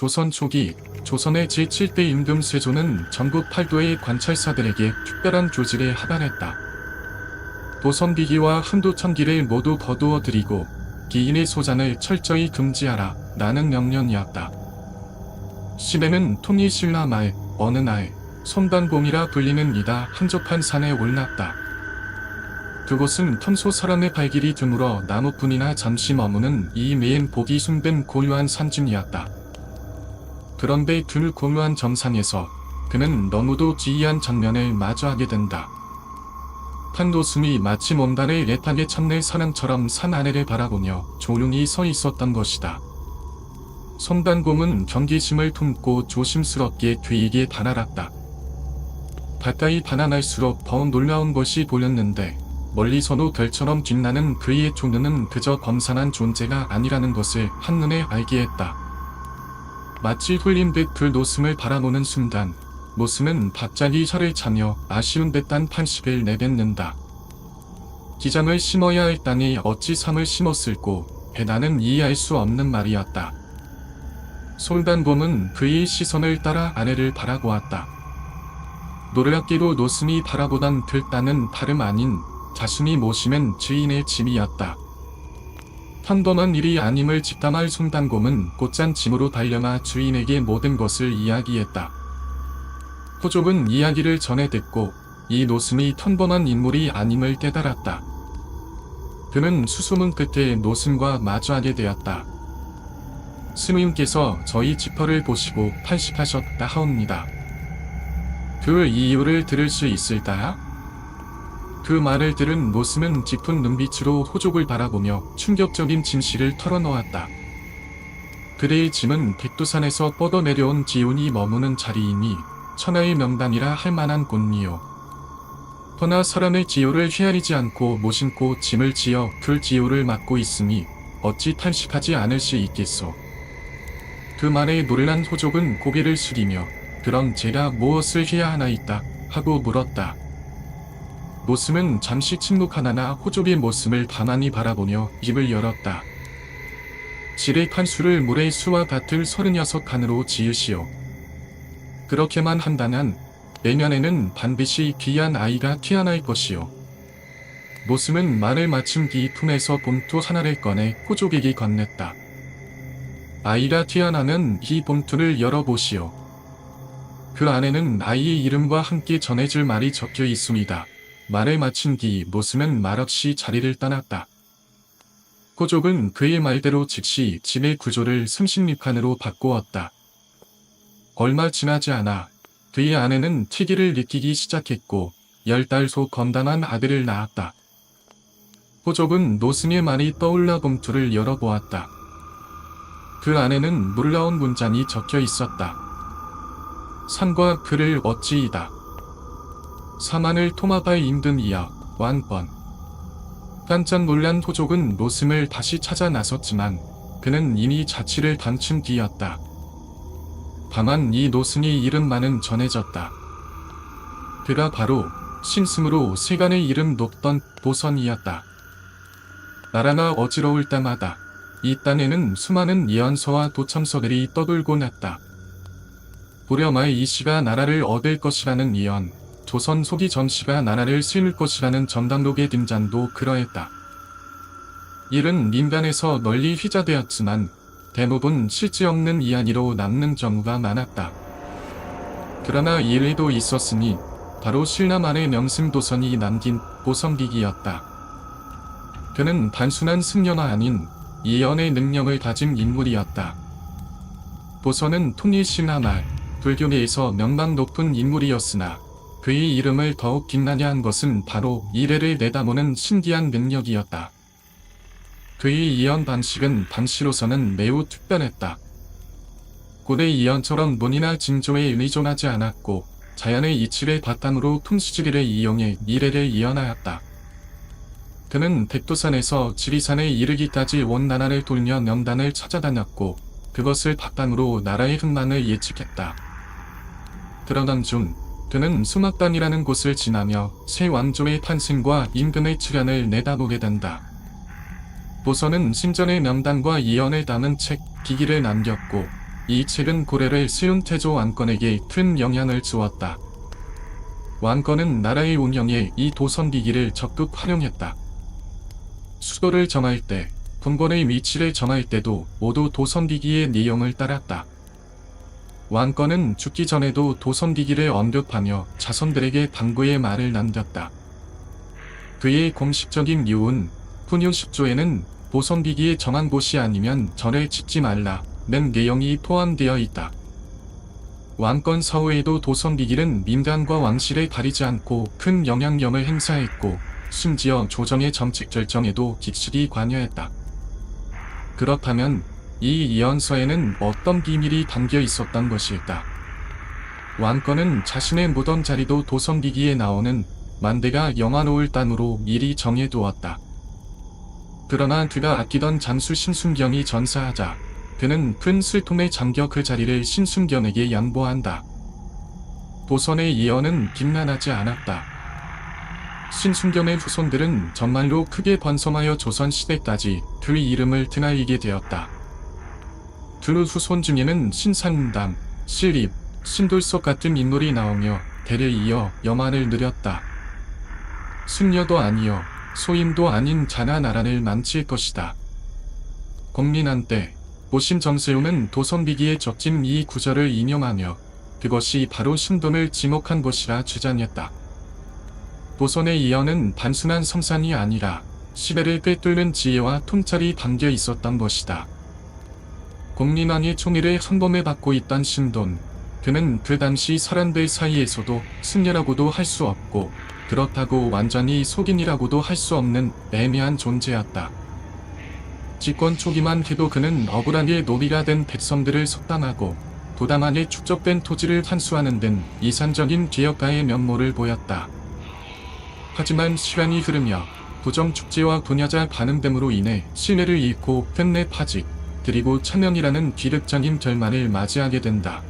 조선 초기 조선의 제7대 임금 세조는 전국 8도의 관찰사들에게 특별한 조직에 하관했다. 도선비기와 흥도천기를 모두 거두어 들이고 기인의 소잔을 철저히 금지하라 라는 명령이었다. 시내는 통일신라 말 어느 날 솜단봉이라 불리는 이다 한적한 산에 올랐다. 그곳은 평소 사람의 발길이 드물어 나무뿐이나 잠시 머무는 이 매엔 복이 숨된 고요한 산중이었다. 그런데 그 고요한 정상에서 그는 너무도 기이한 장면을 마주하게 된다. 판도숨이 마치 몸달의 애타게 참낼 사람처럼 산 아래를 바라보며 조용히 서 있었던 것이다. 솜단곰은 경계심을 품고 조심스럽게 뒤에게 다가갔다. 가까이 다가갈수록 더 놀라운 것이 보였는데 멀리서도 별처럼 빛나는 그의 조눈은 그저 검산한 존재가 아니라는 것을 한눈에 알게 했다. 마치 홀린 듯 그 노승을 바라보는 순간 노승은 갑자기 혀를 차며 아쉬운 듯한 판식을 내뱉는다. 기장을 심어야 할 땅에 어찌 삼을 심었을꼬 나는 이해할 수 없는 말이었다. 솜단곰은 그의 시선을 따라 아래를 바라보았다. 놀랍게도 노승이 바라보던 그 땅은 다름 아닌 자신이 모시는 주인의 집이었다. 평범한 일이 아님을 직감할 솜단곰은 곧장 짐으로 달려나 주인에게 모든 것을 이야기했다. 호족은 이야기를 전해 듣고 이 노승이 평범한 인물이 아님을 깨달았다. 그는 수소문 끝에 노승과 마주하게 되었다. 스님께서 저희 지퍼를 보시고 탄식하셨다 하옵니다. 그 이유를 들을 수 있을까요? 그 말을 들은 노승은 깊은 눈빛으로 호족을 바라보며 충격적인 진실을 털어놓았다. 그대의 짐은 백두산에서 뻗어내려온 기운이 머무는 자리이니 천하의 명당이라 할 만한 곳이요. 허나 사람의 기호를 헤아리지 않고 모신고 짐을 지어 그 기호를 맡고 있으니 어찌 탄식하지 않을 수 있겠소. 그 말에 놀란 호족은 고개를 숙이며 그럼 제가 무엇을 해야 하나이까 하고 물었다. 노승은 잠시 침묵하나나 호족의 모습을 가만히 바라보며 입을 열었다. 지뢰 한 수를 물의 수와 같을 36칸으로 지으시오. 그렇게만 한다면 내년에는 반드시 귀한 아이가 태어날 것이오. 노승은 말을 마친 뒤 품에서 봉투 하나를 꺼내 호족에게 건넸다. 아이가 태어나면 이 봉투를 열어보시오. 그 안에는 아이의 이름과 함께 전해줄 말이 적혀 있습니다. 말을 마친 뒤 노승은 말없이 자리를 떠났다. 호족은 그의 말대로 즉시 집의 구조를 36칸으로 바꾸었다. 얼마 지나지 않아 그의 아내는 티기를 느끼기 시작했고 10달 소 건강한 아들을 낳았다. 호족은 노승의 말이 떠올라 봉투를 열어보았다. 그 안에는 놀라운 문장이 적혀 있었다. 산과 그를 어찌이다. 사만을 토마발 임금이야 완번. 깜짝 놀란 호족은 노승을 다시 찾아 나섰지만 그는 이미 자취를 단춘 뒤였다. 다만 이 노승의 이름만은 전해졌다. 그가 바로 신승으로 세간의 이름 높던 보선이었다. 나라가 어지러울 때마다 이 땅에는 수많은 예언서와 도청서들이 떠돌고 났다. 보려마 이씨가 나라를 얻을 것이라는 예언, 조선 소기 정씨가 나라를 세울 것이라는 전당록의 등장도 그러했다. 일은 민간에서 널리 휘자되었지만 대부분 실제 없는 이야기로 남는 경우가 많았다. 그러나 일례도 있었으니 바로 신라만의 명승도선이 남긴 보선비기였다. 그는 단순한 승려가 아닌 예언의 능력을 가진 인물이었다. 보선은 통일신라말, 불교계에서 명망 높은 인물이었으나 그의 이름을 더욱 빛나게 한 것은 바로 미래를 내다보는 신기한 능력이었다. 그의 예언 방식은 당시로서는 매우 특별했다. 고대 예언처럼 문이나 징조에 의존하지 않았고 자연의 이치를 바탕으로 풍수지리를 이용해 미래를 예언하였다. 그는 백두산에서 지리산에 이르기까지 온 나라를 돌며 명단을 찾아다녔고 그것을 바탕으로 나라의 흥망을 예측했다. 그러던 중 그는 수막단이라는 곳을 지나며 새 왕조의 탄생과 임금의 출현을 내다보게 된다. 보선은 신전의 명단과 예언을 담은 책 기기를 남겼고 이 책은 고려를 세운 태조 왕건에게 큰 영향을 주었다. 왕건은 나라의 운영에 이 도선비기를 적극 활용했다. 수도를 정할 때, 군번의 위치를 정할 때도 모두 도선비기의 내용을 따랐다. 왕건은 죽기 전에도 도선비기를 언급하며 자손들에게 당부의 말을 남겼다. 그의 공식적인 유언, 훈유 10조에는 도선비기에 정한 곳이 아니면 절을 짓지 말라는 내용이 포함되어 있다. 왕건 서후에도 도선비기는 민간과 왕실에 가리지 않고 큰 영향력을 행사했고 심지어 조정의 정책 결정에도 깊숙이 관여했다. 그렇다면 이 예언서에는 어떤 비밀이 담겨 있었던 것일까? 왕건은 자신의 묻은 자리도 도선비기에 나오는 만대가 영화로울 땅으로 미리 정해두었다. 그러나 그가 아끼던 장수 신순경이 전사하자 그는 큰 슬픔에 잠겨 그 자리를 신순경에게 양보한다. 도선의 예언은 빈란하지 않았다. 신순경의 후손들은 정말로 크게 번성하여 조선시대까지 그 이름을 드날리게 되었다. 그 후손 중에는 신상담, 신립, 신돌석 같은 인물이 나오며 대를 이어 염환을 누렸다. 승려도 아니요 소임도 아닌 자나 나라를 망칠 것이다. 공민한때 고신 정세용은 도선비기에 적힌 이 구절을 인용하며 그것이 바로 신돈을 지목한 것이라 주장했다. 도선의 예언은 단순한 성산이 아니라 시대를 꿰뚫는 지혜와 통찰이 담겨 있었던 것이다. 공민왕의 총애를 한범에 받고 있던 신돈, 그는 그 당시 사람들 사이에서도 승려라고도 할 수 없고 그렇다고 완전히 속인이라고도 할 수 없는 애매한 존재였다. 집권 초기만 해도 그는 억울하게 노비가 된 백성들을 속담하고 도당 안에 축적된 토지를 환수하는 등 이산적인 개혁가의 면모를 보였다. 하지만 시간이 흐르며 부정축제와 분야자 반응됨으로 인해 신뢰를 잃고 팬내 파직, 그리고 천연이라는 비극적인 결말을 맞이하게 된다.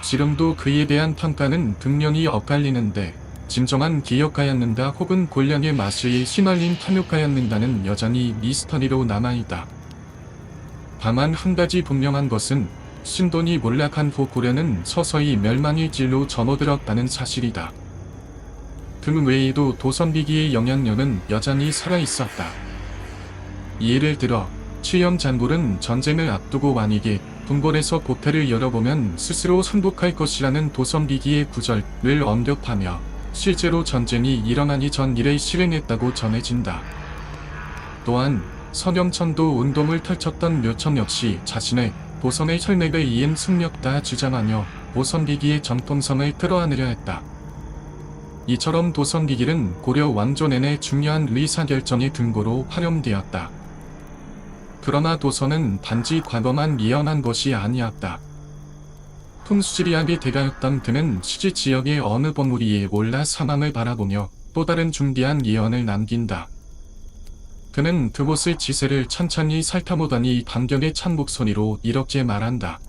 지금도 그에 대한 평가는 극명히 엇갈리는데 진정한 개혁가였는가 혹은 권력의 마수에 휘말린 탐욕가였는가는 여전히 미스터리로 남아있다. 다만 한 가지 분명한 것은 신돈이 몰락한 후 고려는 서서히 멸망의 길로 접어들었다는 사실이다. 그 외에도 도선비기의 영향력은 여전히 살아있었다. 예를 들어 취염잔불은 전쟁을 앞두고 왕에게 궁궐에서 보패를 열어보면 스스로 선복할 것이라는 도선비기의 구절을 언급하며 실제로 전쟁이 일어나기 전 일에 실행했다고 전해진다. 또한 서경천도 운동을 펼쳤던 묘청 역시 자신의 도선의 혈맥을 이은 승력다 주장하며 도선비기의 정통성을 끌어안으려 했다. 이처럼 도선비기는 고려 왕조 내내 중요한 의사결정의 근거로 활용되었다. 그러나 도선은 단지 과거만 예언한 것이 아니었다. 풍수지리학의 대가였던 그는 시지 지역의 어느 봉우리에 올라 사망을 바라보며 또 다른 중대한 예언을 남긴다. 그는 그곳의 지세를 천천히 살펴보더니 반격의 찬 목소리로 이렇게 말한다.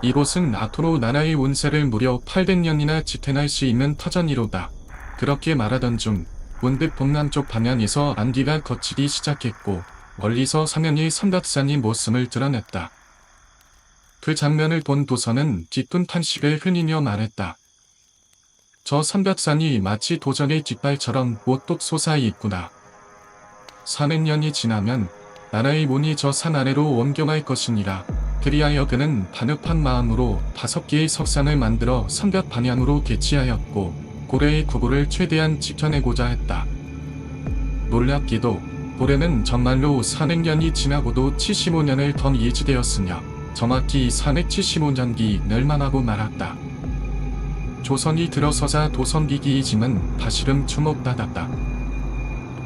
이곳은 앞으로 나라의 운세를 무려 800년이나 지탱할 수 있는 터전이로다. 그렇게 말하던 중 문득 동남쪽 방향에서 안개가 걷히기 시작했고 멀리서 상현의 삼각산이 모습을 드러냈다. 그 장면을 본 도선은 깊은 탄식을 흘리며 말했다. 저 삼각산이 마치 도적의 깃발처럼 못독 솟아있구나. 400년이 지나면 나라의 문이 저 산 아래로 옮겨갈 것이니라. 그리하여 그는 반응한 마음으로 5개의 석산을 만들어 삼각 방향으로 개치하였고 고려의 구구를 최대한 지켜내고자 했다. 놀랍게도 고려는 정말로 400년이 지나고도 75년을 더 예지되었으며 정확히 475년기 멸망하고 말았다. 조선이 들어서자 도선비기의 짐은 다시금 주목받았다.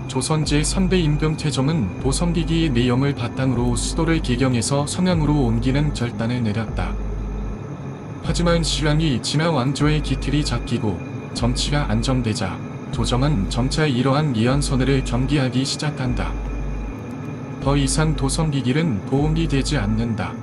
조선 제3대 임금태종은 도선비기의 내용을 바탕으로 수도를 개경해서 서양으로 옮기는 결단을 내렸다. 하지만 시간이 지나 왕조의 기틀이 잡히고 정치가 안정되자 조정은 점차 이러한 예언서들을 경계하기 시작한다. 더 이상 도선비기는 도움이 되지 않는다.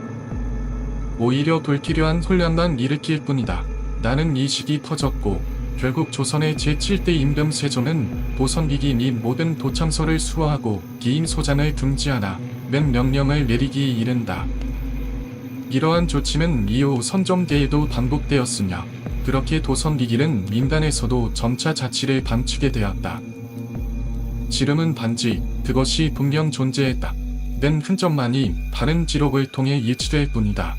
오히려 불필요한 혼란만 일으킬 뿐이다. 나는 이식이 퍼졌고 결국 조선의 제7대 임금 세종은 도선비기 및 모든 도청서를 수호하고 기인 소장을 금지하라 는 명령을 내리기 이른다. 이러한 조치는 이후 선종대에도 반복되었으며 그렇게 도선비기는 민간에서도 점차 자치를 감추게 되었다. 지름은 반지, 그것이 분명 존재했다. 낸 흔적만이 다른 기록을 통해 일치될 뿐이다.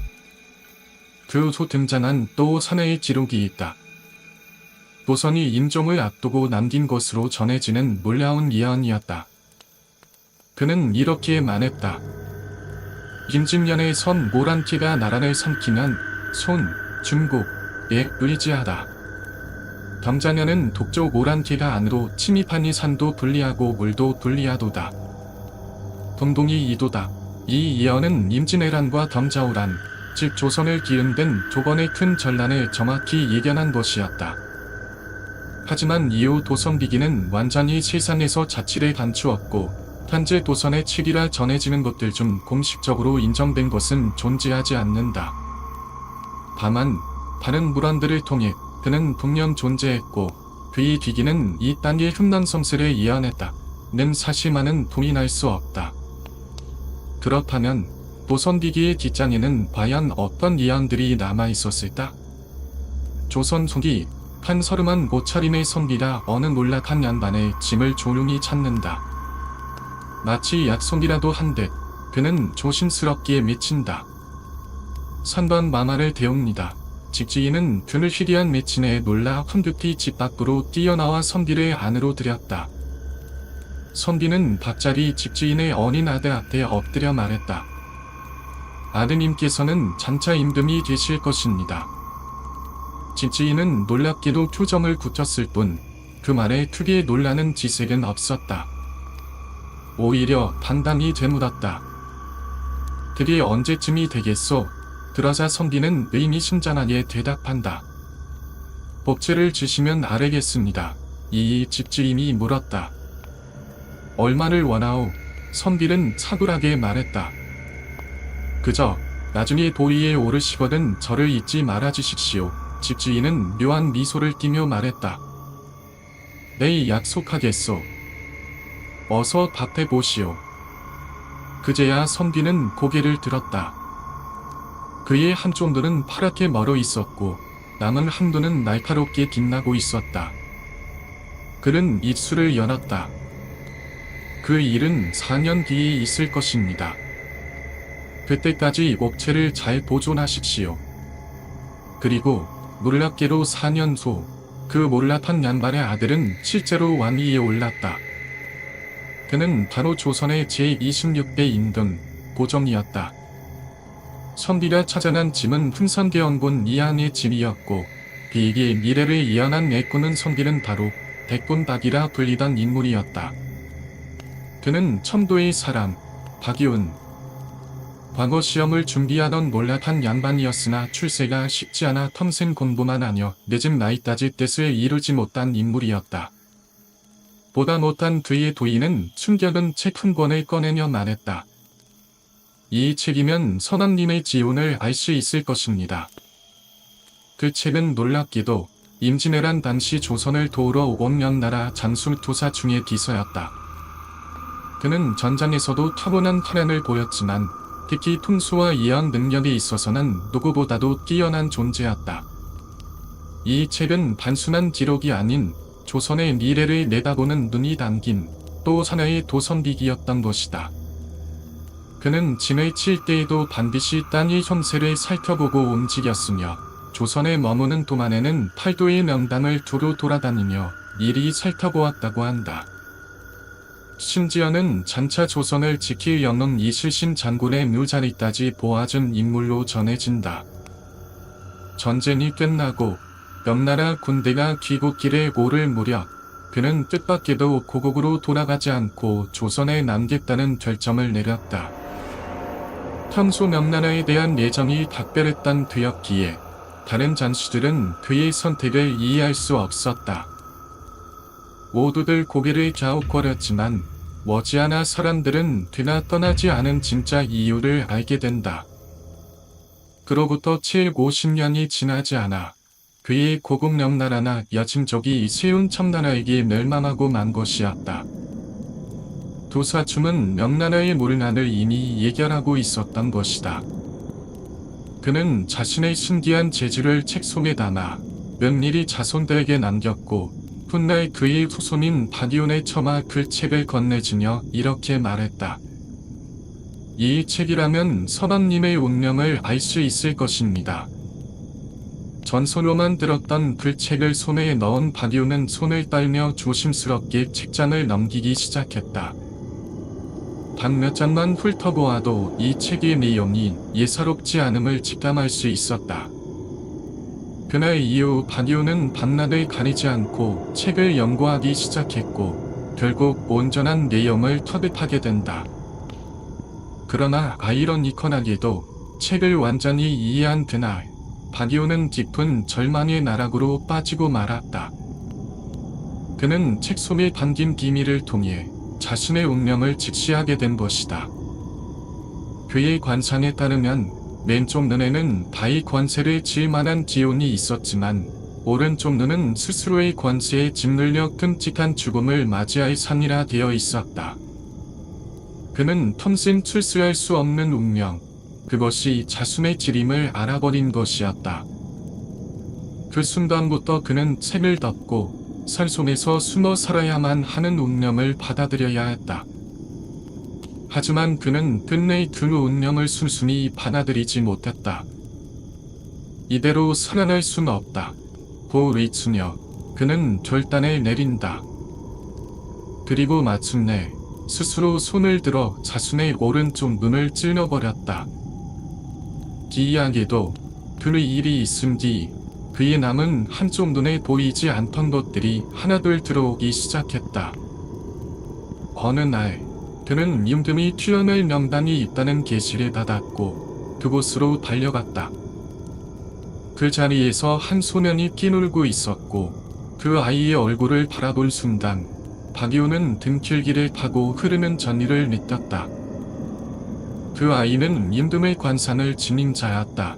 그 후 등장한 또 하나의 기록이 있다. 도선이 임종을 앞두고 남긴 것으로 전해지는 놀라운 예언이었다. 그는 이렇게 말했다. 임진년의 선 모란티가 나라를 삼키면 손, 중국에 의지하다. 경자년은 독조 모란티가 안으로 침입하니 산도 분리하고 물도 분리하도다. 동동이 이도다. 이 예언은 임진왜란과 경자호란, 즉 조선을 기은된 두 번의 큰 전란을 정확히 예견한 것이었다. 하지만 이후 도선비기는 완전히 세상에서 자치를 감추었고 현재 도선의 책이라 전해지는 것들 중 공식적으로 인정된 것은 존재하지 않는다. 다만 다른 물언들을 통해 그는 분명 존재했고 그의 비기는 이 땅의 흠난성세를 예언했다는 사실만은 부인할 수 없다. 그렇다면 도선비기의 뒷장에는 과연 어떤 예언들이 남아있었을까? 조선 후기 한서름한 모차림의 선비라 어느 몰락한 양반의 짐을 조용히 찾는다. 마치 약속이라도 한 듯 그는 조심스럽게 미친다. 선반 마마를 대옵니다. 직지인은 그를 희리한 매친에 놀라 황급히 집 밖으로 뛰어나와 선비를 안으로 들였다. 선비는 박자리 직지인의 어린 아들 앞에 엎드려 말했다. 아드님께서는 장차 임금이 되실 것입니다. 직지인은 놀랍게도 표정을 굳혔을 뿐 그 말에 크게 놀라는 지색은 없었다. 오히려 당당히 되물었다. 그게 언제쯤이 되겠소? 그러자 선비는 의미심장하게 대답한다. 법제를 주시면 알겠습니다. 이 직지인이 물었다. 얼마를 원하오? 선비는 차분하게 말했다. 그저 나중에 도리에 오르시거든 저를 잊지 말아주십시오. 직지인은 묘한 미소를 띠며 말했다. 네, 약속하겠소. 어서 답해보시오. 그제야 선비는 고개를 들었다. 그의 한쪽 눈은 파랗게 멀어 있었고 남은 한 눈은 날카롭게 빛나고 있었다. 그는 입술을 열었다. 그 일은 4년 뒤에 있을 것입니다. 그때까지 옥체를 잘 보존하십시오. 그리고 놀랍게도 4년 후 그 몰락한 양반의 아들은 실제로 왕위에 올랐다. 그는 바로 조선의 제26대 임금 고종이었다. 선비가 찾아난 짐은 흥선대원군 이안의 짐이었고 비에게 미래를 예언한 애꾸는 선비는 바로 백본박이라 불리던 인물이었다. 그는 첨도의 사람 박이운 과거 시험을 준비하던 몰락한 양반이었으나 출세가 쉽지 않아 텀센 공부만 하며 늦은 나이까지 뜻을 이루지 못한 인물이었다. 보다 못한 그의 도인은 숨겨둔 책 한 권을 꺼내며 말했다. 이 책이면 선왕님의 지운을 알 수 있을 것입니다. 그 책은 놀랍게도 임진왜란 당시 조선을 도우러 온 명나라 장수투사 중의 기서였다. 그는 전장에서도 타고난 태란을 보였지만 특히 통수와 예언 능력에 있어서는 누구보다도 뛰어난 존재였다. 이 책은 단순한 기록이 아닌 조선의 미래를 내다보는 눈이 담긴 또 하나의 도선비기였던 것이다. 그는 짐을 칠 때에도 반드시 땅의 형세를 살펴보고 움직였으며 조선에 머무는 동안에는 팔도의 명당을 두루 돌아다니며 일이 살펴보았다고 한다. 심지어는 장차 조선을 지킬 영웅 이순신 장군의 묘자리까지 보아준 인물로 전해진다. 전쟁이 끝나고 명나라 군대가 귀국길에 오를 무렵 그는 뜻밖에도 고국으로 돌아가지 않고 조선에 남겠다는 결정을 내렸다. 평소 명나라에 대한 예정이 각별했던 그였기에 다른 장수들은 그의 선택을 이해할 수 없었다. 모두들 고개를 갸웃거렸지만 머지않아 사람들은 그가 떠나지 않은 진짜 이유를 알게 된다. 그로부터 7-50년이 지나지 않아 그의 고국 명나라나 여친족이 세운 청나라에게 멸망하고 만 것이었다. 도사춤은 명나라의 물난을 이미 예견하고 있었던 것이다. 그는 자신의 신기한 재주를 책 속에 담아 면밀히 자손들에게 남겼고 훗날 그의 후손인 바디온의 처마 그 책을 건네주며 이렇게 말했다. 이 책이라면 서방님의 운명을 알 수 있을 것입니다. 전설로만 들었던 그 책을 손에 넣은 바디온은 손을 떨며 조심스럽게 책장을 넘기기 시작했다. 단 몇 장만 훑어보아도 이 책의 내용이 예사롭지 않음을 직감할 수 있었다. 그날 이후 바디온은 밤낮을 가리지 않고 책을 연구하기 시작했고 결국 온전한 내용을 터득하게 된다. 그러나 아이러니컬하게도 책을 완전히 이해한 그날 바디온은 깊은 절망의 나락으로 빠지고 말았다. 그는 책 속에 담긴 비밀을 통해 자신의 운명을 직시하게 된 것이다. 그의 관상에 따르면 왼쪽 눈에는 바위 권세를 질 만한 기운이 있었지만 오른쪽 눈은 스스로의 권세에 짓눌려 끔찍한 죽음을 맞이할 상이라 되어 있었다. 그는 평생 출세할 수 없는 운명, 그것이 자신의 지림을 알아버린 것이었다. 그 순간부터 그는 책을 덮고 산속에서 숨어 살아야만 하는 운명을 받아들여야 했다. 하지만 그는 끝내 그 운명을 순순히 받아들이지 못했다. 이대로 살아날 수는 없다. 고 리츠녀, 그는 결단을 내린다. 그리고 마침내 스스로 손을 들어 자신의 오른쪽 눈을 찔러버렸다. 기이하게도 그 일이 있은 뒤 그의 남은 한쪽 눈에 보이지 않던 것들이 하나둘 들어오기 시작했다. 어느 날 그는 임금이 튀어날 명단이 있다는 계시를 받았고 그곳으로 달려갔다. 그 자리에서 한 소년이 끼놀고 있었고 그 아이의 얼굴을 바라볼 순간 바디온은 등줄기를 타고 흐르는 전율을 느꼈다. 그 아이는 임금의 관상을 지닌 자였다.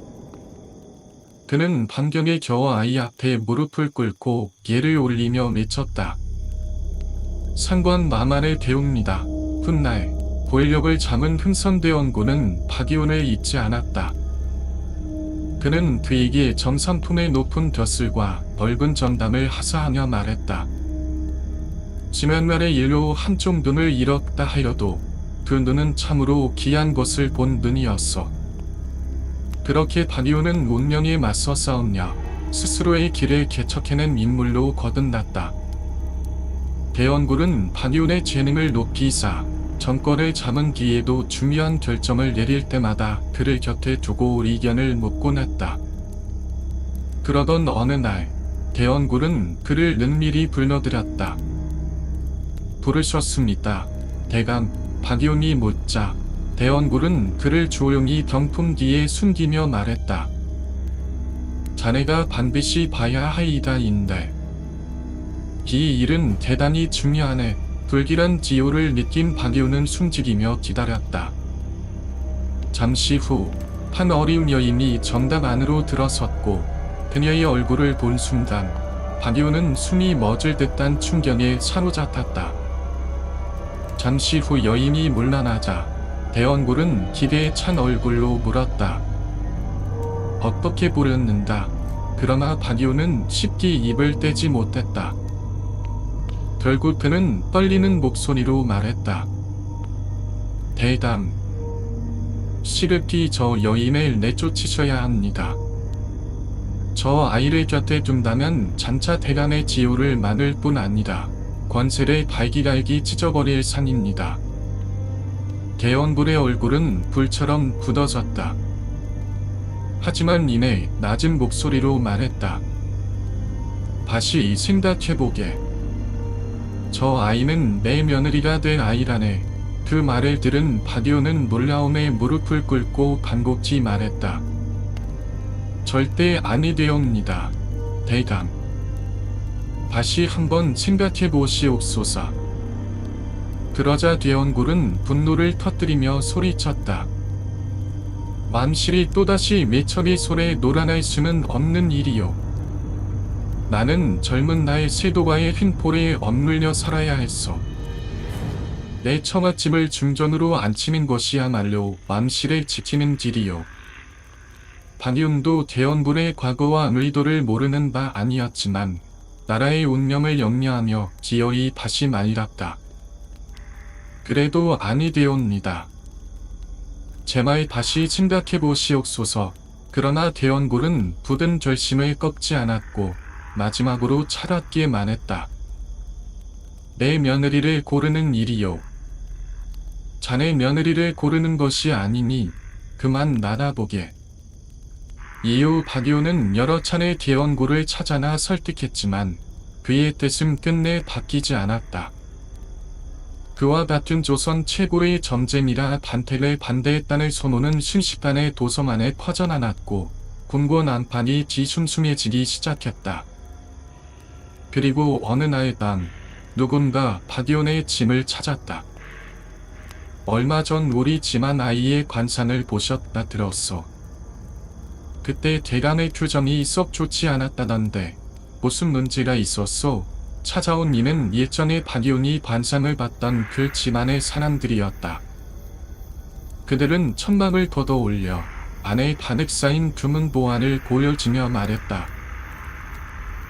그는 반경에 겨워 아이 앞에 무릎을 꿇고 예를 올리며 외쳤다. 상관 마만을 배웁니다. 훗날 권력을 잡은 흥선대원군은 바디온을 잊지 않았다. 그는 그에게 정상품의 높은 벼슬과 넓은 정담을 하사하며 말했다. 지난날의 일로 한쪽 눈을 잃었다 하여도 그 눈은 참으로 귀한 것을 본 눈이었어. 그렇게 바디온은 운명에 맞서 싸우며 스스로의 길을 개척해낸 인물로 거듭났다. 대원굴은 바디온의 재능을 높이사 정권을 잡은 뒤에도 중요한 결정을 내릴 때마다 그를 곁에 두고 의견을 묻곤 했다. 그러던 어느 날 대원굴은 그를 은밀히 불러들였다. 부르셨습니다. 대감, 바디온이 묻자 대원굴은 그를 조용히 병품 뒤에 숨기며 말했다. 자네가 반드시 봐야 하이다인데. 이 일은 대단히 중요하네. 불길한 지효를 느낀 바디온은 숨지기며 기다렸다. 잠시 후 한 어린 여인이 정답 안으로 들어섰고 그녀의 얼굴을 본 순간 바디온은 숨이 멎을 듯한 충격에 사로잡혔다. 잠시 후 여인이 물러나자 대원굴은 기대에 찬 얼굴로 물었다. 어떻게 부르는다. 그러나 바디온은 쉽게 입을 떼지 못했다. 결국 그는 떨리는 목소리로 말했다. 대감, 시급히 저 여인을 내쫓으셔야 합니다. 저 아이를 곁에 둔다면 장차 대감의 지효를 막을 뿐 아니라 권세를 발기갈기 찢어버릴 산입니다. 대원굴의 얼굴은 불처럼 굳어졌다. 하지만 이내 낮은 목소리로 말했다. 다시 생각해보게. 저 아이는 내 며느리가 될 아이라네. 그 말을 들은 바디온은 놀라움에 무릎을 꿇고 간곡히 말했다. 절대 아니 되옵니다. 대감. 다시 한번 생각해 보시옵소서. 그러자 대원굴은 분노를 터뜨리며 소리쳤다. 만실이 또다시 매첩의 손에 놀아날 수는 없는 일이요. 나는 젊은 나의 세도가의 흰포레에 억눌려 살아야 했어. 내 처갓집을 중전으로 앉히는 것이야말로 만실을 지키는 길이요. 박이훈도 대원군의 과거와 의도를 모르는 바 아니었지만 나라의 운명을 염려하며 기어이 다시 말렸다. 그래도 아니 되옵니다. 제 말 다시 생각해 보시옵소서. 그러나 대원군은 굳은 결심을 꺾지 않았고 마지막으로 차갑게 말했다. 내 며느리를 고르는 일이요. 자네 며느리를 고르는 것이 아니니 그만 나다보게. 이후 박이훈은 여러 차례 대원군을 찾아나 설득했지만 그의 뜻은 끝내 바뀌지 않았다. 그와 같은 조선 최고의 점쟁이라 반택을 반대했다는 소문은 순식간에 도섬 안에 퍼져나갔고 군권 안팎이 뒤숭숭해지기 시작했다. 그리고 어느 날 밤 누군가 박이훈의 짐을 찾았다. 얼마 전 우리 집안 아이의 관상을 보셨다 들었소. 그때 대감의 표정이 썩 좋지 않았다던데 무슨 문제가 있었소? 찾아온 이는 예전에 박이훈이 관상을 봤던 그 집안의 사람들이었다. 그들은 천막을 걷어 올려 안에 가득 쌓인 금은 보안을 보여주며 말했다.